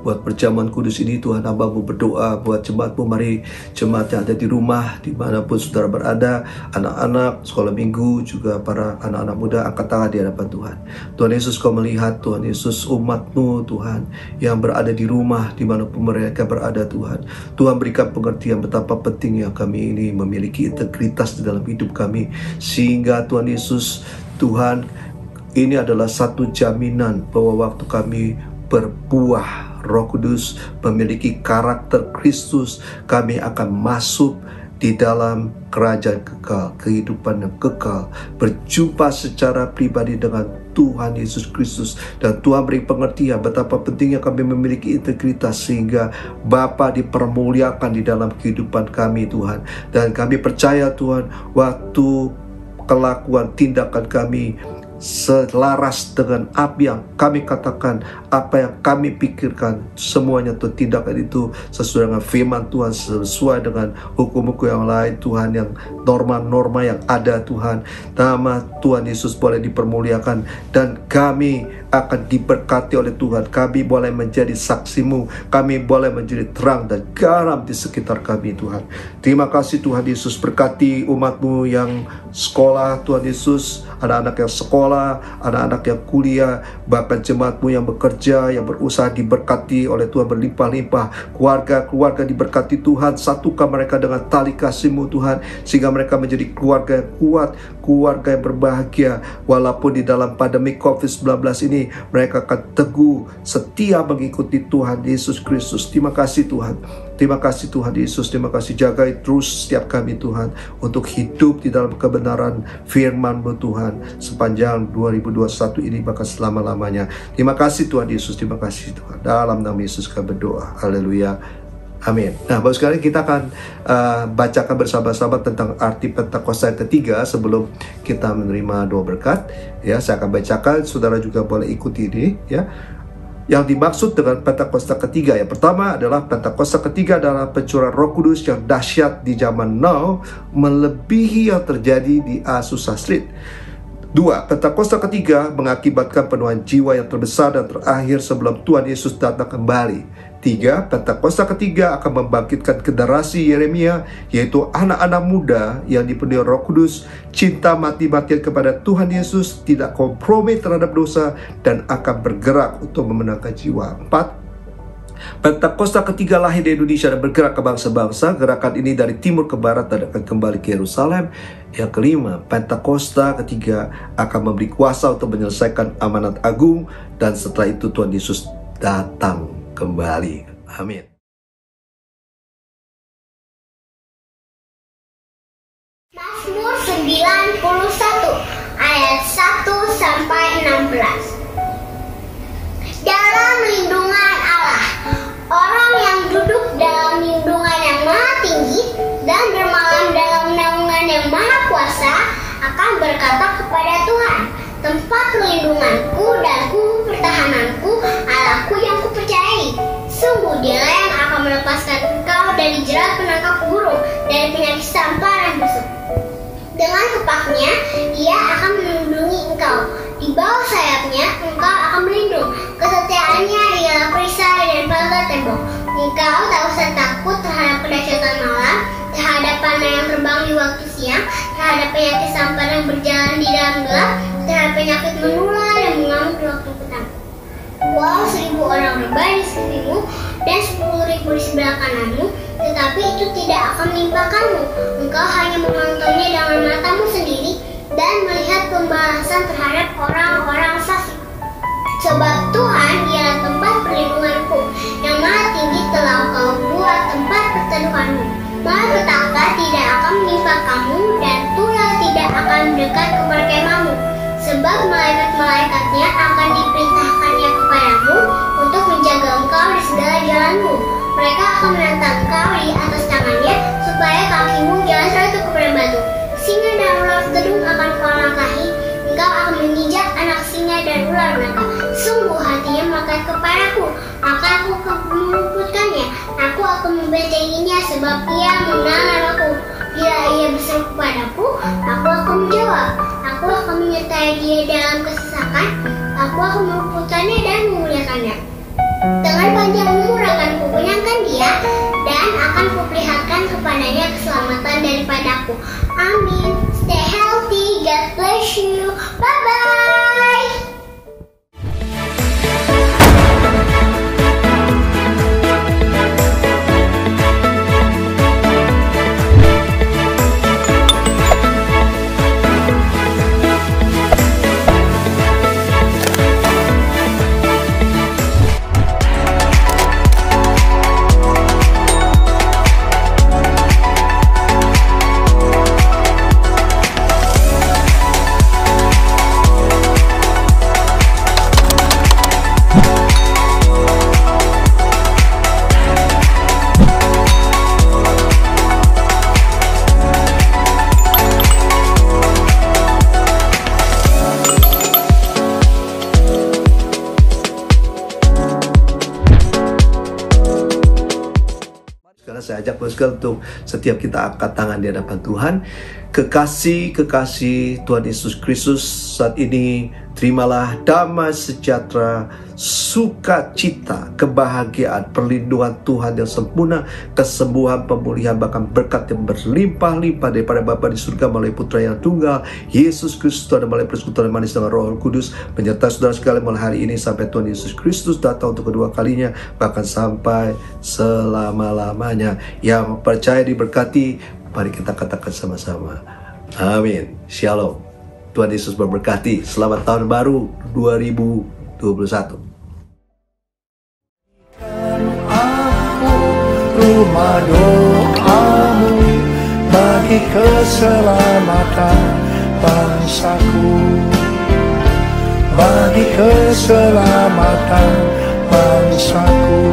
buat perjamuan kudus ini. Tuhan, hamba-Mu berdoa buat jemaat-Mu. Mari jemaat yang ada di rumah, dimanapun saudara berada, anak-anak, sekolah minggu, juga para anak-anak muda, angkat tangan di hadapan Tuhan. Tuhan Yesus, Kau melihat Tuhan Yesus umat-Mu Tuhan yang berada di rumah, dimanapun mereka berada Tuhan. Tuhan, berikan pengertian betapa pentingnya kami ini memiliki integritas di dalam hidup kami, sehingga Tuhan Yesus, Tuhan, ini adalah satu jaminan bahwa waktu kami berbuah Roh Kudus, memiliki karakter Kristus, kami akan masuk di dalam kerajaan kekal, kehidupan yang kekal, berjumpa secara pribadi dengan Tuhan Yesus Kristus. Dan Tuhan beri pengertian betapa pentingnya kami memiliki integritas, sehingga Bapa dipermuliakan di dalam kehidupan kami Tuhan. Dan kami percaya Tuhan, waktu kelakuan tindakan kami selaras dengan apa yang kami katakan, apa yang kami pikirkan, semuanya Tuhan, tindakan itu sesuai dengan firman Tuhan, sesuai dengan hukum-hukum yang lain Tuhan, yang norma-norma yang ada Tuhan. Nama Tuhan Yesus boleh dipermuliakan, dan kami akan diberkati oleh Tuhan. Kami boleh menjadi saksi-Mu, kami boleh menjadi terang dan garam di sekitar kami Tuhan. Terima kasih Tuhan Yesus, berkati umat-Mu yang sekolah Tuhan Yesus, anak-anak yang sekolah, anak-anak yang kuliah, bahkan jemaat-Mu yang bekerja, yang berusaha, diberkati oleh Tuhan berlimpah-limpah. Keluarga-keluarga diberkati Tuhan, satukan mereka dengan tali kasih-Mu Tuhan, sehingga mereka menjadi keluarga yang kuat, keluarga yang berbahagia. Walaupun di dalam pandemi COVID-19 ini ini mereka akan teguh setia mengikuti Tuhan Yesus Kristus. Terima kasih Tuhan. Terima kasih Tuhan Yesus. Terima kasih, jagai terus setiap kami Tuhan untuk hidup di dalam kebenaran firman-Mu Tuhan sepanjang 2021 ini bahkan selama-lamanya. Terima kasih Tuhan Yesus. Terima kasih Tuhan. Dalam nama Yesus kami berdoa. Haleluya. Amin. Nah, baru sekali kita akan bacakan bersama-sama tentang arti Pentakosta yang ketiga sebelum kita menerima doa berkat. Ya, saya akan bacakan. Saudara juga boleh ikuti ini. Ya, yang dimaksud dengan Pentakosta ketiga, yang pertama adalah Pentakosta ketiga adalah pencurahan Roh Kudus yang dahsyat di zaman now, melebihi yang terjadi di Azusa Street. 2. Pentakosta ketiga mengakibatkan penuhan jiwa yang terbesar dan terakhir sebelum Tuhan Yesus datang kembali. 3. Pentakosta ketiga akan membangkitkan generasi Yeremia, yaitu anak-anak muda yang dipenuhi Roh Kudus, cinta mati-matian kepada Tuhan Yesus, tidak kompromi terhadap dosa, dan akan bergerak untuk memenangkan jiwa. 4. Pentakosta ketiga lahir di Indonesia dan bergerak ke bangsa-bangsa. Gerakan ini dari timur ke barat dan akan kembali ke Yerusalem. Yang kelima, Pentakosta ketiga akan memberi kuasa untuk menyelesaikan amanat agung, dan setelah itu Tuhan Yesus datang kembali. Amin. Mazmur 91 ayat 1 sampai 16. Dalam lindungan Allah, orang yang duduk dalam lindungan yang maha tinggi dan bermalam dalam naungan yang maha kuasa akan berkata kepada Tuhan, tempat perlindunganku dan kubu pertahananku, Allahku yang kupercayai. Sungguh Dialah yang akan melepaskan engkau dari jerat penangkap burung, dari penyakit sampar dan busuk. Dengan kepaknya Ia akan melindungi engkau, di bawah sayapnya engkau akan berlindung. Kesetiaannya ialah perisai dan pagar tembok. Engkau tak usah takut terhadap kedahsyatan malam, terhadap panah yang terbang di waktu siang, terhadap penyakit sampar yang berjalan di dalam gelap, terhadap penyakit menular yang mengamuk di waktu petang. Walau 1000 orang rebah di sisimu dan 10.000 di sebelah kananmu, tetapi itu tidak akan menimpa kamu. Engkau hanya menontonnya dengan matamu sendiri dan melihat pembalasan terhadap orang-orang fasik. Sebab Tuhan ialah tempat perlindunganku, yang maha tinggi telah kau buat tempat perteduhanmu. Malapetaka tidak akan menimpa kamu, dan tulah tidak akan mendekat kepada kemahmu. Sebab malaikat-malaikatnya akan diperintahkannya kepadamu untuk menjaga engkau di segala jalanmu. Mereka akan menantang engkau di atas tangannya, supaya kakimu jangan terjatuh kepada batu. Singa dan ular gedung akan kau langkahi, engkau akan menginjak anak singa dan ular naga. Sungguh hatinya melekat kepadaku, maka aku meluputkannya. Aku akan membentenginya, sebab ia mengenal namaku. Bila ia berseru kepadaku, aku akan menjawab. Aku akan menyertai dia dalam kesesakan. Aku akan meluputkannya dan memuliakannya. Dengan panjang umur akan kukenyangkan dia, dan akan kuperlihatkan kepadanya keselamatan daripadaku. Amin. Stay healthy. God bless you. Bye-bye. Saya ajak bosku untuk setiap kita angkat tangan di hadapan Tuhan. Kekasih Tuhan Yesus Kristus, saat ini terimalah damai sejahtera, sukacita, kebahagiaan, perlindungan Tuhan yang sempurna, kesembuhan, pemulihan, bahkan berkat yang berlimpah-limpah daripada Bapa di surga melalui Putra yang tunggal, Yesus Kristus, dan melalui persekutuan manis dengan Roh Kudus, menyertai saudara sekalian mulai hari ini sampai Tuhan Yesus Kristus datang untuk kedua kalinya, bahkan sampai selama-lamanya. Yang percaya diberkati, mari kita katakan sama-sama, amin. Shalom. Tuhan Yesus memberkati. Selamat tahun baru 2021. 2021. Aku rumah doamu bagi keselamatan bangsaku, bagi keselamatan bangsaku,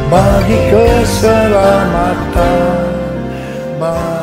bagi keselamatan bangsaku.